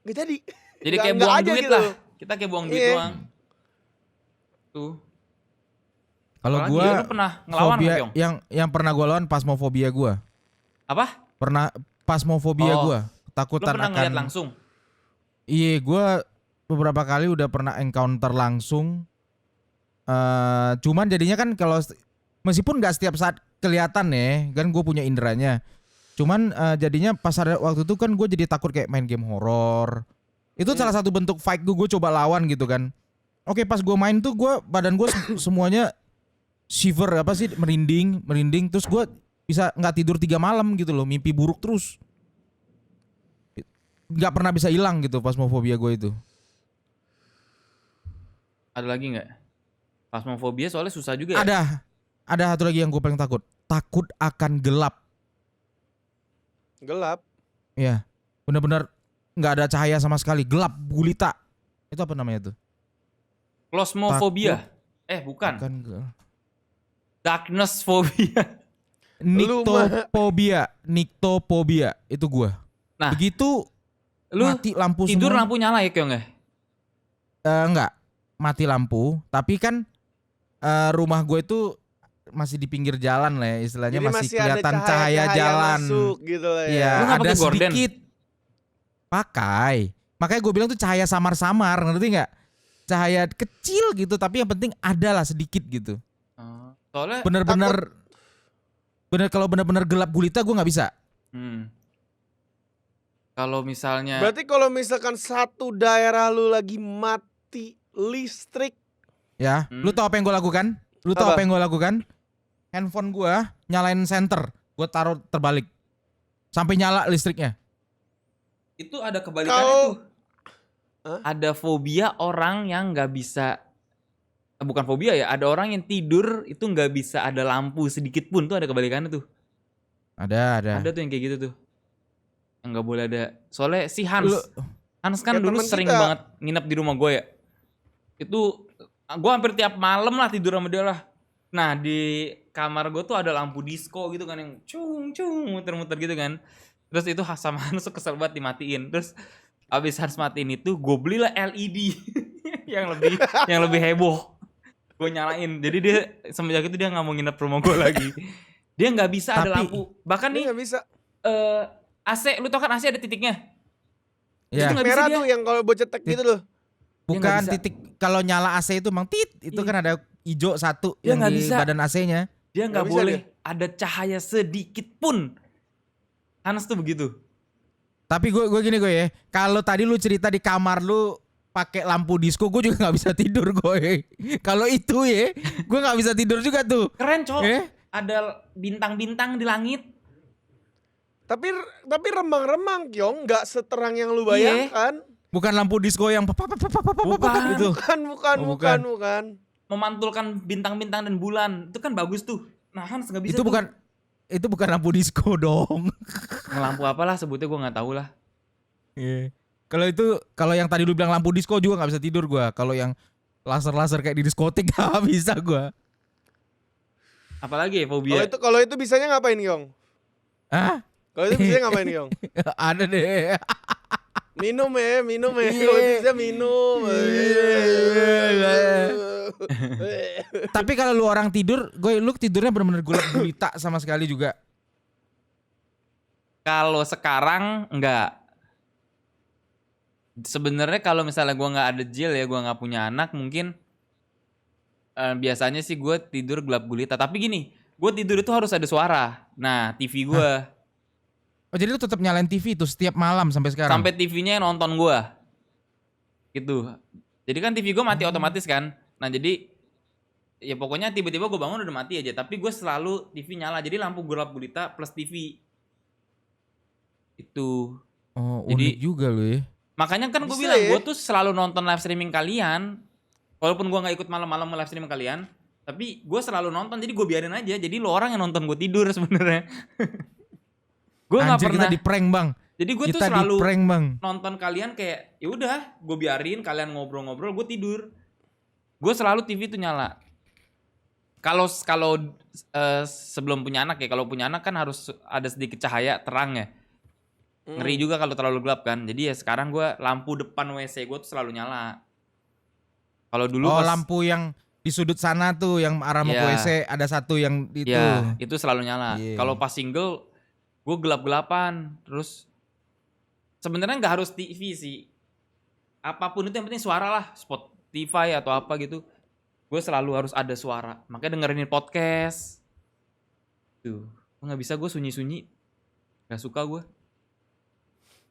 gak jadi. Jadi Nggak- kayak nggak buang aja duit gitu. lah. Kita kayak buang duit Iya. doang. Tuh. Kalau Apalagi gua ya, lu pernah ngelawan fobia nggak, Pyong? yang pernah gua lawan pasmofobia gua. Apa? Pernah pasmofobia Oh. gua, Lu ketakutan pernah ngeliat akan. langsung? Iya, gua beberapa kali udah pernah encounter langsung. Cuman jadinya kan kalau meskipun nggak setiap saat kelihatan ya, kan gue punya inderanya. Cuman jadinya pas ada waktu itu kan gue jadi takut kayak main game horor. Itu salah satu bentuk fight gue coba lawan gitu kan. Oke, pas gue main tuh badan gue semuanya shiver apa sih, merinding terus gue bisa nggak tidur 3 malam gitu loh, mimpi buruk terus. Nggak pernah bisa hilang gitu phasmophobia gue itu. Ada lagi nggak? Phasmophobia soalnya susah juga ya. Ada satu lagi yang gue paling takut. Takut akan gelap. Gelap. Ya, benar-benar nggak ada cahaya sama sekali, gelap gulita. Itu apa namanya tuh? Claustrophobia. Bukan. Bukan gelap. Darkness phobia. Nyctophobia itu gua. Nah, Begitu lu mati lampu tidur semua. lampu nyala ya Kyong ya? Enggak, mati lampu. Tapi kan rumah gue itu masih di pinggir jalan lah ya, istilahnya Jadi masih ada kelihatan cahaya jalan. masuk gitu lah ya. Iya, Lu nggak ada pakai gorden? sedikit. Pakai. Makanya gue bilang tuh cahaya samar-samar, ngerti nggak? Cahaya kecil gitu, tapi yang penting ada lah sedikit gitu. Soalnya Kalau bener-bener gelap gulita gue nggak bisa. Kalau misalnya Berarti kalau misalkan satu daerah lu lagi mati listrik, Ya, lu tau apa yang gue lakukan? Lu tau Apa? apa yang gue lakukan? Handphone gue nyalain senter, gue taruh terbalik, sampai nyala listriknya. itu ada kebalikannya Kalau- tuh. Ada fobia orang yang nggak bisa, bukan fobia ya, ada orang yang tidur itu nggak bisa ada lampu sedikit pun, tuh ada kebalikannya tuh. Ada. Ada tuh yang kayak gitu tuh. Yang nggak boleh ada. Soalnya si Hans kan Kayak dulu temen sering kita. banget nginep di rumah gue ya. Itu gue hampir tiap malam lah tidur sama dia lah. Nah di kamar gue tuh ada lampu disco gitu kan yang cung muter-muter gitu kan. Terus itu sama Hans tuh kesel banget dimatiin. Terus abis Hans matiin itu gue belilah LED yang lebih heboh. Gue nyalain. Jadi dia semenjak itu dia nggak mau nginep rumah gue lagi. Dia nggak bisa ada Tapi- lampu. Bahkan ini nih nggak bisa. AC, lu tau kan AC ada titiknya. Ya, Itu nggak bisa Merah dia. tuh yang kalau buat cetek gitu loh. bukan nggak bisa. titik kalau nyala AC itu mang tit, itu Iya. kan ada hijau satu Dia yang nggak di bisa. badan AC-nya. Dia nggak Nggak bisa boleh ada cahaya sedikit pun. Hans tuh begitu. Tapi gue gini ya, kalau tadi lu cerita di kamar lu pakai lampu disco, gue juga nggak bisa tidur gue. Kalau itu ya, gue nggak bisa tidur juga tuh. Keren cowok. Eh? Ada bintang-bintang di langit. Tapi remang-remang Kyong, nggak seterang yang lu Iya. bayangkan. Bukan lampu disco yang Bukan. gitu. Bukan. Memantulkan bintang-bintang dan bulan. Itu kan bagus tuh. Nah Hans nggak bisa Itu tuh. bukan lampu disco dong. Lampu apalah sebutnya gue nggak tahu lah. Iya. Kalau yang tadi lu bilang lampu disco juga nggak bisa tidur gue. Kalau yang laser kayak di diskotik nggak bisa gue. Apalagi ya fobia. Kalau itu bisanya ngapain Kyong? Hah? Kalau itu bisanya ngapain Kyong? Ada deh. Minum ya. Iya. Kalau itu bisa minum. Tapi kalau lu orang tidur, lu tidurnya benar-benar gelap gulita sama sekali juga. Kalau sekarang enggak. Sebenarnya kalau misalnya gue nggak ada Jill ya, gue nggak punya anak, mungkin biasanya sih gue tidur gelap gulita. Tapi gini, gue tidur itu harus ada suara. Nah, TV gue Oh jadi lu tetap nyalain TV itu setiap malam sampai sekarang? sampai TV-nya nonton gue, gitu. Jadi kan TV gue mati otomatis kan. Nah jadi ya pokoknya tiba-tiba gue bangun udah mati aja. Tapi gue selalu TV nyala. Jadi lampu gelap gulita plus TV. Itu. Oh Jadi- unik juga lu ya. Makanya kan gue Bisa bilang, ya? gue tuh selalu nonton live streaming kalian. Walaupun gue gak ikut malam-malam live streaming kalian. Tapi gue selalu nonton, jadi gue biarin aja. Jadi lo orang yang nonton gue tidur sebenarnya. Gue gak Anjir, pernah. kita di prank bang. Jadi gue tuh Kita di selalu prank bang. nonton kalian kayak, ya udah, gue biarin kalian ngobrol-ngobrol, gue tidur. Gue selalu TV tuh nyala. Kalau sebelum punya anak ya, kalau punya anak kan harus ada sedikit cahaya terang ya. Ngeri juga kalau terlalu gelap kan. Jadi ya sekarang gue lampu depan WC gue tuh selalu nyala. Kalau dulu Oh pas lampu yang di sudut sana tuh yang arah mau ke Iya. WC ada satu yang itu. ya itu selalu nyala. Iya. Kalau pas single gue gelap-gelapan. Terus sebenarnya nggak harus TV sih. Apapun itu yang penting suara lah. Spotify atau apa gitu. Gue selalu harus ada suara. Makanya dengerin podcast. Tuh, nggak bisa gue sunyi-sunyi. Gak suka gue.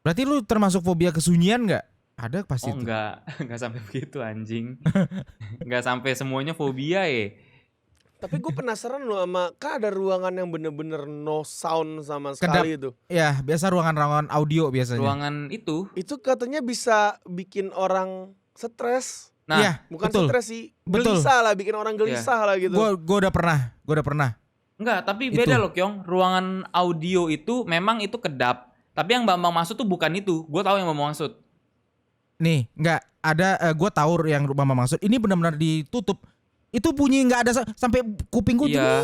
Berarti lu termasuk fobia kesunyian nggak? Ada pasti Oh itu. enggak, enggak sampai begitu anjing. Enggak sampai semuanya fobia ya. Tapi gue penasaran loh sama, kan ada ruangan yang bener-bener no sound sama Kedap. sekali itu. Ya, biasa ruangan-ruangan audio biasanya. Ruangan itu. Itu katanya bisa bikin orang stres. Nah, Iya, Bukan betul. stres sih, Betul. gelisah lah, bikin orang gelisah lah gitu. Gue udah pernah. enggak, tapi Itu. beda loh Kyong. Ruangan audio itu memang itu kedap. Tapi yang Bambang maksud tuh bukan itu. Gue tahu yang Bambang maksud. Nih, nggak ada. Gue tahu yang Mama maksud. Ini benar-benar ditutup. Itu bunyi nggak ada sampai kuping gue Iya.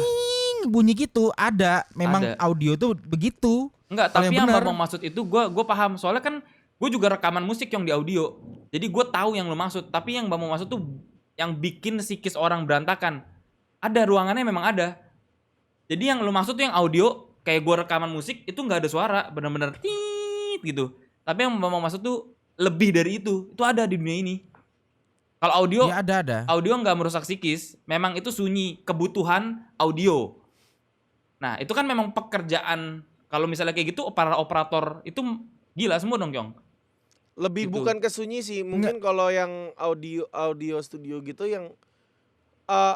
bunyi gitu. Ada. Memang Ada. audio tuh begitu. Enggak, Kalau tapi yang yang benar. Bambang maksud itu gue paham. Soalnya kan gue juga rekaman musik yang di audio. Jadi gue tahu yang lo maksud. Tapi yang Bambang maksud tuh yang bikin psikis orang berantakan. Ada ruangannya memang ada. Jadi yang lo maksud tuh yang audio kayak gue rekaman musik itu nggak ada suara, benar-benar tit gitu. Tapi yang Bambang maksud tuh lebih dari itu. Itu ada di dunia ini. Kalau audio, Ya ada. audio nggak merusak psikis. Memang itu sunyi, kebutuhan audio. Nah itu kan memang pekerjaan. Kalau misalnya kayak gitu, para operator itu gila semua dong, Kyong. Lebih Gitu. bukan ke sunyi sih, mungkin kalau yang audio studio gitu yang eh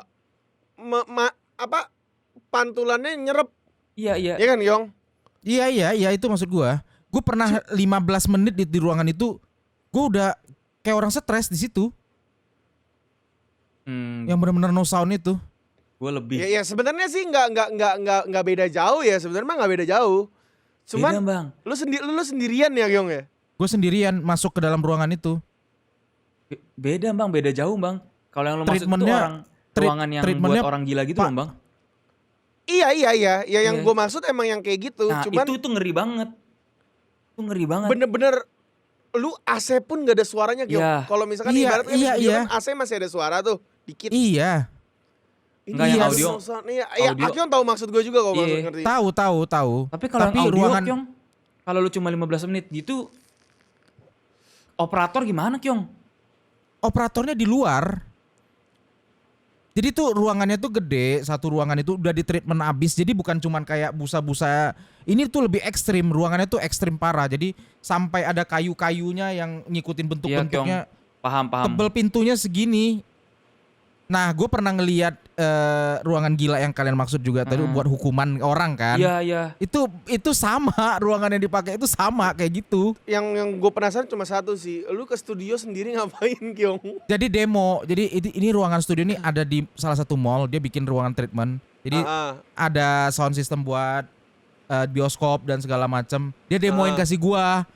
pantulannya nyerep, Iya, iya. ya kan Yong? Iya itu maksud gue. Gue pernah 15 menit di ruangan itu. Gue udah kayak orang stres di situ. Yang benar-benar no sound itu. Gue lebih. Ya sebenarnya sih nggak beda jauh ya, sebenarnya mah nggak beda jauh. Cuman Beda, Bang. lu sendirian ya Yong ya? Gue sendirian masuk ke dalam ruangan itu. Beda, Bang. Beda jauh, Bang. Kalau yang lo maksud itu Treatmentnya- orang ruangan yang treatmentnya, buat orang gila gitu Pak. loh, Bang. Iya, ya yang Iya. gue maksud emang yang kayak gitu. Nah, Cuman itu ngeri banget. Itu ngeri banget. bener-bener lu AC pun gak ada suaranya Yong. Iya. Kalau misalkan Iya, ibaratnya di iya, studio iya. kan AC masih ada suara tuh, dikit. Iya. Enggak, yang Iya, audio. Iya, Audio. Akion tahu maksud gue juga kok, Iya. maksud ngerti. Tahu. Tapi kalau yang audio, ruangan Kyong, kalau lu cuma 15 menit gitu, operator gimana, Kyong? operatornya di luar. Jadi tuh ruangannya tuh gede, satu ruangan itu udah di treatment abis. Jadi bukan cuman kayak busa-busa. Ini tuh lebih ekstrim, ruangannya tuh ekstrim parah. Jadi sampai ada kayu-kayunya yang ngikutin bentuk-bentuknya. Paham. Tebel pintunya segini. Nah, gue pernah ngelihat ruangan gila yang kalian maksud juga tadi buat hukuman orang kan. Iya. Itu sama, ruangan yang dipakai itu sama kayak gitu. Yang gue penasaran cuma satu sih, lu ke studio sendiri ngapain Kyong? Jadi demo. Jadi ini ruangan studio ini ada di salah satu mall, dia bikin ruangan treatment. Jadi ada sound system buat bioskop dan segala macem. Dia demoin kasih gua.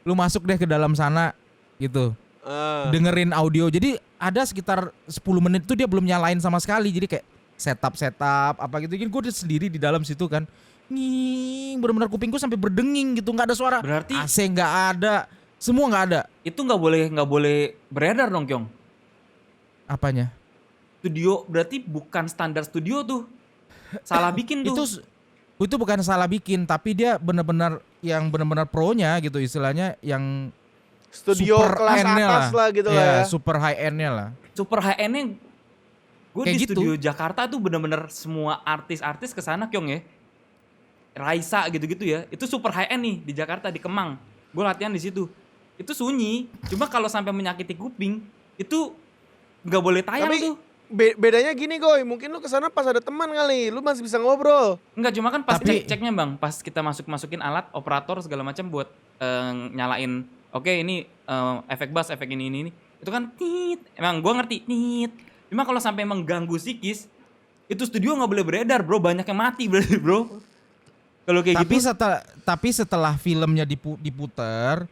Lu masuk deh ke dalam sana gitu. Dengerin audio. Jadi ada sekitar 10 menit itu dia belum nyalain sama sekali. Jadi kayak setup apa gitu. Jadi gue sendiri di dalam situ kan. Nging, benar-benar kupingku sampai berdenging gitu, nggak ada suara. Berarti AC nggak ada, semua nggak ada. itu nggak boleh beredar dong, Kyong. Apanya? Studio berarti bukan standar studio tuh. Salah bikin tuh. Itu bukan salah bikin, tapi dia benar-benar yang benar-benar pro-nya gitu istilahnya, yang Studio super kelas end-nya atas lah gitu lah ya. super high end-nya lah. Super high end-nya gue Kayak di gitu. studio Jakarta tuh bener-bener semua artis-artis kesana, Kyong ya. Raisa gitu-gitu ya. Itu super high end nih di Jakarta, di Kemang. Gue latihan di situ. Itu sunyi. Cuma kalau sampai menyakiti kuping itu nggak boleh tayang Tapi tuh. bedanya gini Goy, mungkin lu kesana pas ada teman kali, lu masih bisa ngobrol. Enggak, cuma kan pas Tapi- cek-ceknya Bang, pas kita masukin alat, operator segala macam buat nyalain. Oke, ini efek bass, efek ini. Itu kan tit. Emang gue ngerti tit. Cuma kalau sampai mengganggu psikis, itu studio nggak boleh beredar, bro. Banyak yang mati berarti, bro. Kalau kayak gitu. Tapi setelah filmnya diputer,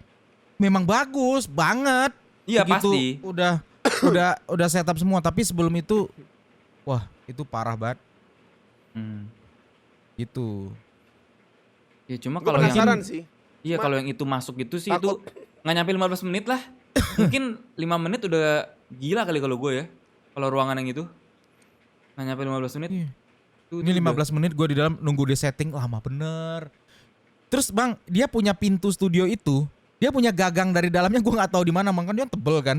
memang bagus banget. Iya, Begitu pasti. udah setup semua, tapi sebelum itu wah, itu parah banget. Itu. Ya cuma Gue kalau yang penasaran sih. iya kalau yang itu masuk gitu sih Takut. itu nggak nyampe 15 menit lah. Mungkin 5 menit udah gila kali kalau gue ya. Kalau ruangan yang itu nggak nyampe 15 menit. Iya. Itu Ini udah- 15 menit gue di dalam nunggu dia setting, lama bener. Terus Bang, dia punya pintu studio itu, dia punya gagang dari dalamnya, gue nggak tahu di mana, makanya dia tebel kan.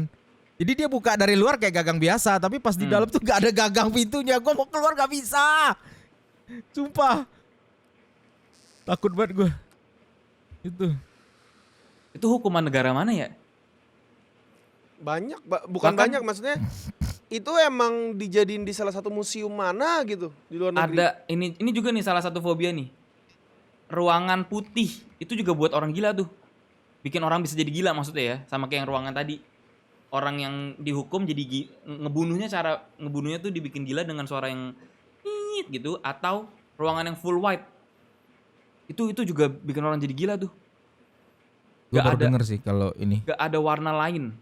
Jadi dia buka dari luar kayak gagang biasa, tapi pas di dalam tuh gak ada gagang pintunya. Gue mau keluar gak bisa. Sumpah. Takut banget gue. Itu. Itu hukuman negara mana ya? Bukan Bahkan- banyak maksudnya. Itu emang dijadiin di salah satu museum mana gitu di luar negeri. Ada ini juga nih salah satu fobia nih. Ruangan putih itu juga buat orang gila tuh. Bikin orang bisa jadi gila maksudnya ya, sama kayak yang ruangan tadi. Orang yang dihukum jadi cara ngebunuhnya tuh dibikin gila dengan suara yang nyit gitu, atau ruangan yang full white. Itu juga bikin orang jadi gila tuh. Gue Gak baru ada denger sih kalau ini. gak ada warna lain.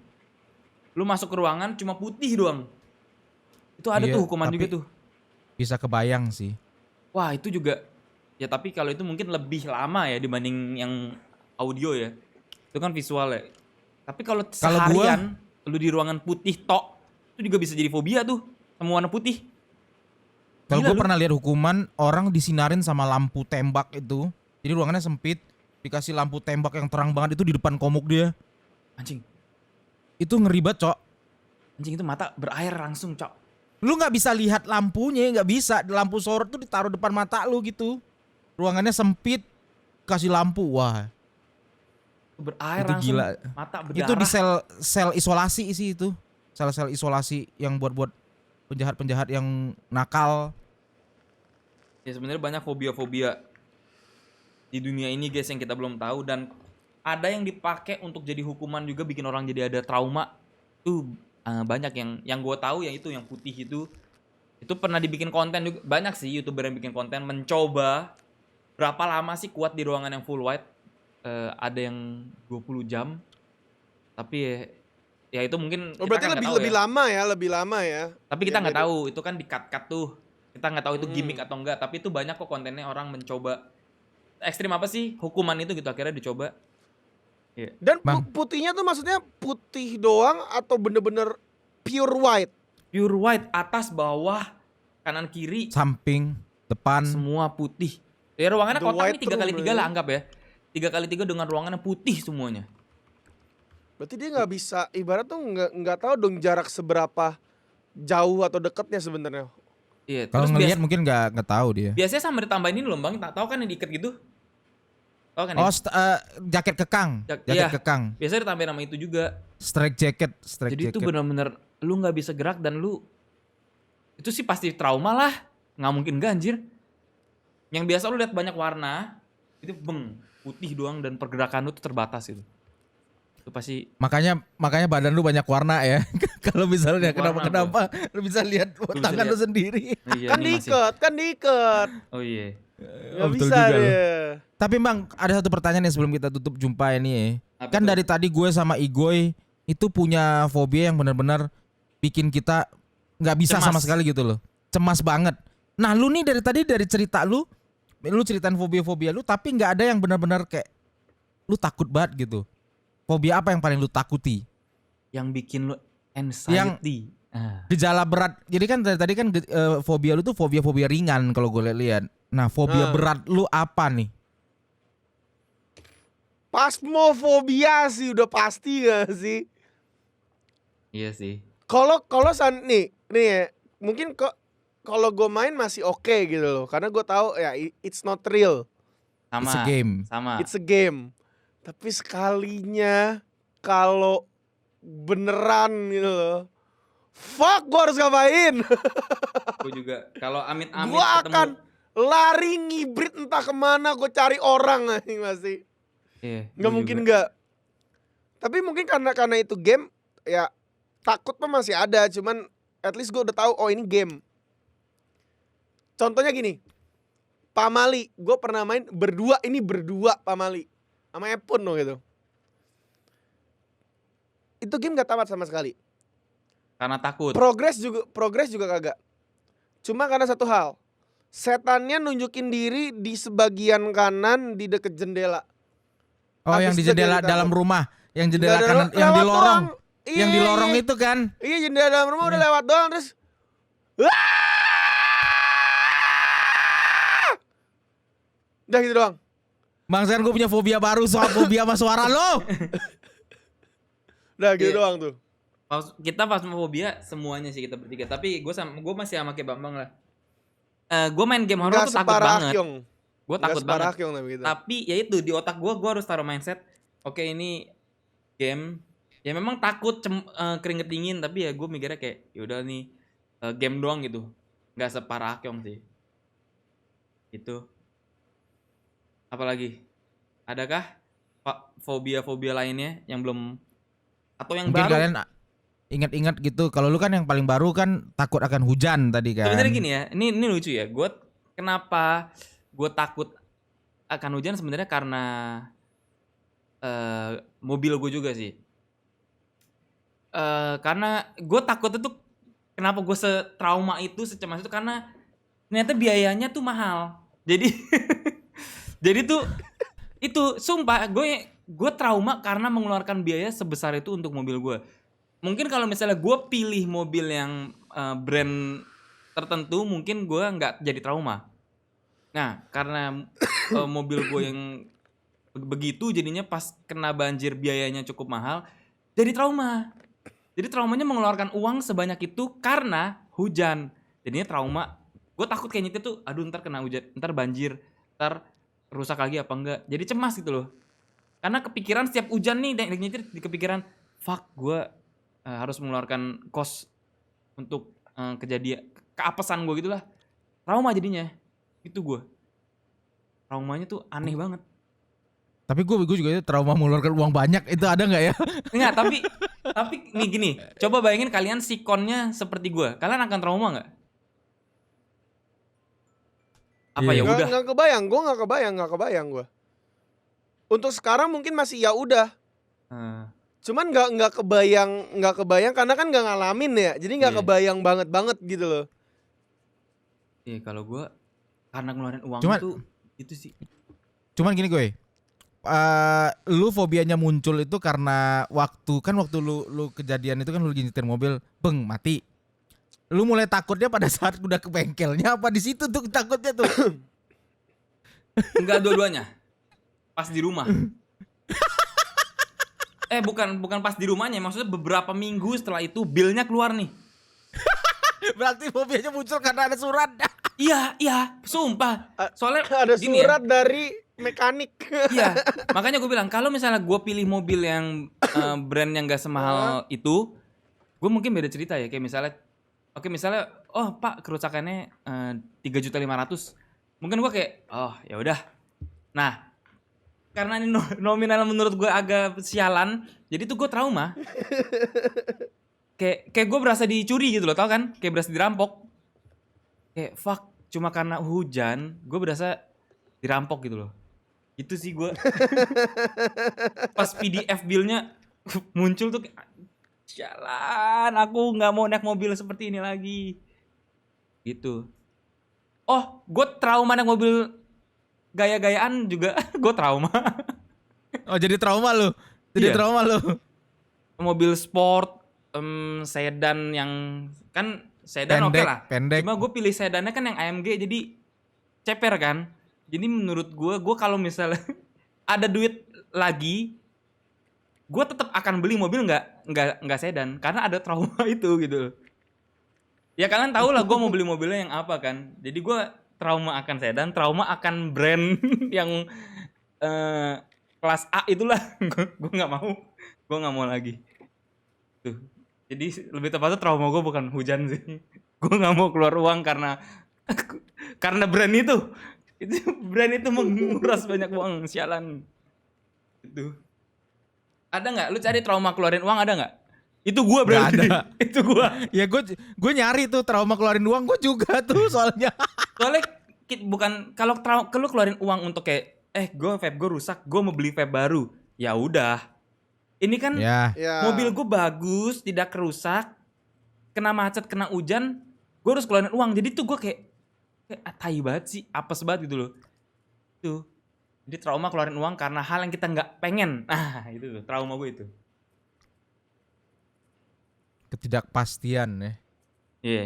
Lu masuk ke ruangan cuma putih doang. Itu ada Iya, tuh hukuman tapi- juga tuh. Bisa kebayang sih. Wah, itu juga ya, tapi kalau itu mungkin lebih lama ya dibanding yang audio ya. Itu kan visual ya. Tapi kalau Kalau seharian lu di ruangan putih tok, itu juga bisa jadi fobia tuh. Sama warna putih. Kalau Gila gue lu. pernah lihat hukuman orang disinarin sama lampu tembak itu. Jadi ruangannya sempit, dikasih lampu tembak yang terang banget itu di depan komuk dia. Anjing. Itu ngeri banget, Cok. Anjing itu mata berair langsung, Cok. Lu nggak bisa lihat lampunya, nggak bisa. Lampu sorot tuh ditaruh depan mata lu gitu. Ruangannya sempit, kasih lampu, wah. Berair Itu langsung. gila. Mata berdarah. Itu di sel isolasi sih itu. Sel-sel isolasi yang buat penjahat-penjahat yang nakal. Ya sebenarnya banyak fobia-fobia di dunia ini guys yang kita belum tahu, dan ada yang dipakai untuk jadi hukuman juga bikin orang jadi ada trauma. Tuh banyak yang gue tahu yang itu yang putih itu pernah dibikin konten juga, banyak sih YouTuber yang bikin konten mencoba berapa lama sih kuat di ruangan yang full white. Ada yang 20 jam. Tapi ya itu mungkin Oh, kita berarti kan nggak tahu lebih lebih lama ya. tapi kita Yang nggak itu. tahu, itu kan di-cut tuh. Kita nggak tahu itu gimmick atau enggak, tapi itu banyak kok kontennya orang mencoba ekstrim apa sih hukuman itu gitu, akhirnya dicoba. Iya. Dan Bang. putihnya tuh maksudnya putih doang atau bener-bener pure white? Pure white, atas, bawah, kanan, kiri, Samping, depan. semua putih. Ya ruangannya The kotak white nih 3x3 room, lah ya. anggap ya. 3x3 dengan ruangannya putih semuanya. Berarti dia nggak bisa, ibarat tuh nggak tahu dong jarak seberapa jauh atau dekatnya sebenarnya. Iya, Kalau terus ngelihat mungkin nggak tahu dia. biasanya sama ditambahin ini loh Bang, tak tahu kan yang diikat gitu? Tahu kan? Oh, ya? jaket kekang. Jaket Iya. kekang. Biasanya ditambahin nama itu juga. Strike jacket, Jadi itu benar-benar lu nggak bisa gerak dan lu itu sih pasti trauma lah, nggak mungkin gak anjir. Yang biasa lu lihat banyak warna itu putih doang dan pergerakan lu tuh terbatas itu. Itu pasti Makanya badan lu banyak warna ya. Kalau misalnya Banyak warna, kenapa lu bisa lihat bisa tangan lu lihat. sendiri. iya, Kan ini masih- diikat. Oh iya. Nggak betul bisa juga lu. dia. Tapi Bang, ada satu pertanyaan nih sebelum kita tutup jumpa ini ya. Apa Kan tuh? dari tadi gue sama Igoy itu punya fobia yang benar-benar bikin kita nggak bisa Cemas. sama sekali gitu loh. Cemas banget. Nah, lu nih dari cerita lu ceritain fobia-fobia lu tapi nggak ada yang benar-benar kayak lu takut banget gitu. Fobia apa yang paling lu takuti? Yang bikin lu anxiety. Gejala berat. Jadi kan dari tadi kan fobia lu tuh fobia-fobia ringan kalau gue lihat. Nah, fobia berat lu apa nih? Phasmophobia sih udah pasti gak sih? Iya sih. Kalau nih ya, mungkin kok kalau gue main masih oke gitu loh, karena gue tahu ya it's not real, Sama. It's a game. Sama. it's a game. Tapi sekalinya kalau beneran gitu loh, fuck gue harus ngapain? Gue juga kalau amit-amit Gue ketemu. akan lari ngibrit entah kemana, gue cari orang anjing masih. Iya, Nggak gua mungkin juga. nggak. Tapi mungkin karena itu game ya, takut mah masih ada, cuman at least gue udah tahu oh ini game. Contohnya gini, Pamali, gue pernah main berdua Pamali sama Epun loh gitu. Itu game gak tamat sama sekali. Karena takut. Progres juga kagak. Cuma karena satu hal, setannya nunjukin diri di sebagian kanan di deket jendela. Oh, Habis yang di itu dia jendela ditangkap. dalam rumah, yang jendela Nggak ada kanan, yang di lewat lorong. doang. Yang di Iya, lorong iya. itu kan. Iya, jendela dalam rumah udah lewat doang terus. Udah gitu doang. Bang, sekarang gue punya fobia baru soal fobia sama suara lo. Udah gitu Iya. doang tuh. Kita phasmophobia semuanya sih kita bertiga. Tapi gue masih sama kayak Bambang lah. Gue main game horror Enggak tuh takut separah banget. Akyong. Gue Nggak takut separah banget. Akyong tapi gitu. Tapi ya itu di otak gue harus taruh mindset. Oke, ini game Ya memang takut keringet dingin, tapi ya gue mikirnya kayak yaudah nih game doang gitu, nggak separah Akyong sih. Itu. Apalagi? Adakah fobia-fobia lainnya yang belum atau yang Mungkin baru? kalian ingat-ingat gitu. Kalau lu kan yang paling baru kan takut akan hujan tadi kan. Sebenarnya gini ya, ini lucu ya. Kenapa gue takut akan hujan sebenarnya karena mobil gue juga sih. Karena gue takut itu kenapa gue setrauma itu, secemas itu karena ternyata biayanya tuh mahal. Jadi jadi tuh itu sumpah gue trauma karena mengeluarkan biaya sebesar itu untuk mobil gue. Mungkin kalau misalnya gue pilih mobil yang brand tertentu, mungkin gue nggak jadi trauma. Nah, karena mobil gue yang begitu, jadinya pas kena banjir biayanya cukup mahal, jadi trauma. Jadi traumanya mengeluarkan uang sebanyak itu karena hujan. Jadinya trauma. Gue takut kayak nyetir tuh, aduh ntar kena hujan, ntar banjir, ntar rusak lagi apa enggak. Jadi cemas gitu loh. Karena kepikiran setiap hujan nih, dan nyetir di kepikiran, fuck gue harus mengeluarkan cost untuk kejadian, keapesan gue gitulah. Trauma jadinya. Itu gue. Traumanya tuh aneh banget. Tapi gue juga itu trauma mengeluarkan uang banyak, itu ada nggak ya? Enggak, tapi nih gini, coba bayangin kalian sikonnya seperti gue. Kalian akan trauma nggak? Apa Iya. ya udah? Nggak kebayang gue. Untuk sekarang mungkin masih ya udah. Cuman nggak kebayang karena kan nggak ngalamin ya. Jadi nggak Iya. kebayang banget gitu loh. Iya, kalau gue karena ngeluarin uang itu sih. Cuman gini gue, lu fobianya muncul itu karena waktu lu kejadian itu kan lu lagi nyetir mobil, beng mati. Lu mulai takutnya pada saat udah ke bengkelnya apa di situ tuh takutnya tuh? Enggak dua-duanya. Pas di rumah. Bukan pas di rumahnya, maksudnya beberapa minggu setelah itu bilnya keluar nih. Berarti fobianya muncul karena ada surat. Iya, sumpah. Soalnya Ada gini ya. surat dari mekanik. Iya, makanya gue bilang kalau misalnya gue pilih mobil yang brand yang gak semahal itu, gue mungkin beda cerita ya. Kayak misalnya, oh pak kerusakannya 3.500.000, mungkin gue kayak, oh ya udah. Nah, karena ini nominal menurut gue agak sialan, jadi tuh gue trauma. Kayak gue berasa dicuri gitu loh, tau kan? Kayak berasa dirampok. Kayak fuck, cuma karena hujan, gue berasa dirampok gitu loh. Itu sih gue. Pas PDF billnya muncul tuh kayak, jalan, aku nggak mau naik mobil seperti ini lagi. Gitu. Oh, gue trauma naik mobil gaya-gayaan juga. Gue trauma. Oh jadi trauma lu. Jadi Iya. trauma lu. Mobil sport, sedan yang kan sedan oke lah. Pendek. Cuma gue pilih sedannya kan yang AMG, jadi ceper kan. Jadi menurut gue kalau misalnya ada duit lagi, gue tetap akan beli mobil nggak sedan karena ada trauma itu gitu. Ya kalian tahu lah gue mau beli mobilnya yang apa kan. Jadi gue trauma akan sedan, trauma akan brand yang kelas A itulah. Gue nggak mau lagi. Tuh. Jadi lebih tepatnya trauma gue bukan hujan sih. Gue nggak mau keluar uang karena brand itu. Brand itu menguras banyak uang, sialan. Itu. Ada nggak? Lu cari trauma keluarin uang ada nggak? Itu gue berarti. Gak ada. Itu gue. Ya gue nyari tuh trauma keluarin uang gue juga tuh soalnya. Soalnya bukan kalau keluarin uang untuk kayak vape gue rusak, gue mau beli vape baru. Ya udah. Ini kan Ya. mobil gue bagus, tidak kerusak, kena macet, kena hujan, gue harus keluarin uang. Jadi tuh gue kayak tai banget sih, apes banget gitu loh. Tuh. Jadi trauma keluarin uang karena hal yang kita nggak pengen. Ah, itu tuh trauma gue itu. Ketidakpastian ya. Iya.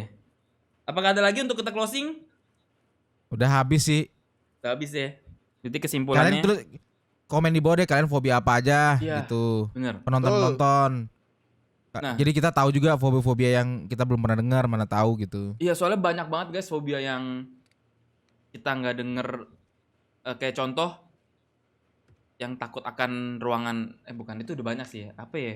Apakah ada lagi untuk kita closing? Udah habis sih. Udah habis ya. Jadi Kalian kesimpulannya. terus komen di bawah deh kalian fobia apa aja Iya. gitu. Bener. Penonton. Nah. Jadi kita tahu juga fobia-fobia yang kita belum pernah dengar, mana tahu gitu. Iya, soalnya banyak banget guys fobia yang kita nggak denger. Kayak contoh yang takut akan ruangan, bukan itu udah banyak sih ya. Apa ya?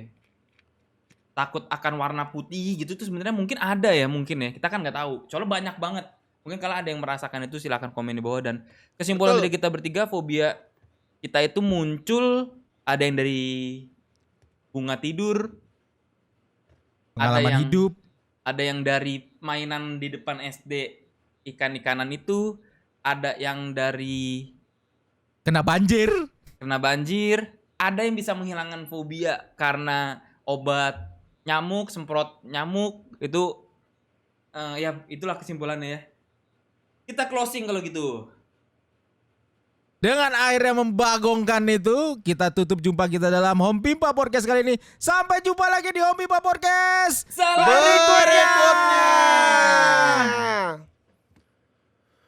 takut akan warna putih gitu tuh sebenarnya mungkin ada ya mungkin ya. Kita kan nggak tahu. Soalnya banyak banget. Mungkin kalau ada yang merasakan itu silakan komen di bawah. Dan kesimpulan Betul. dari kita bertiga, fobia kita itu muncul ada yang dari bunga tidur, Pengalaman yang- hidup. ada yang dari mainan di depan SD ikan-ikanan itu, ada yang dari Kena banjir. kena banjir, ada yang bisa menghilangkan fobia karena obat nyamuk, semprot nyamuk itu ya itulah kesimpulannya ya. Kita closing kalau gitu. Dengan air yang membagongkan itu, kita tutup jumpa kita dalam Home Pimpa Podcast kali ini. Sampai jumpa lagi di Home Pimpa Podcast Salam Berikutnya.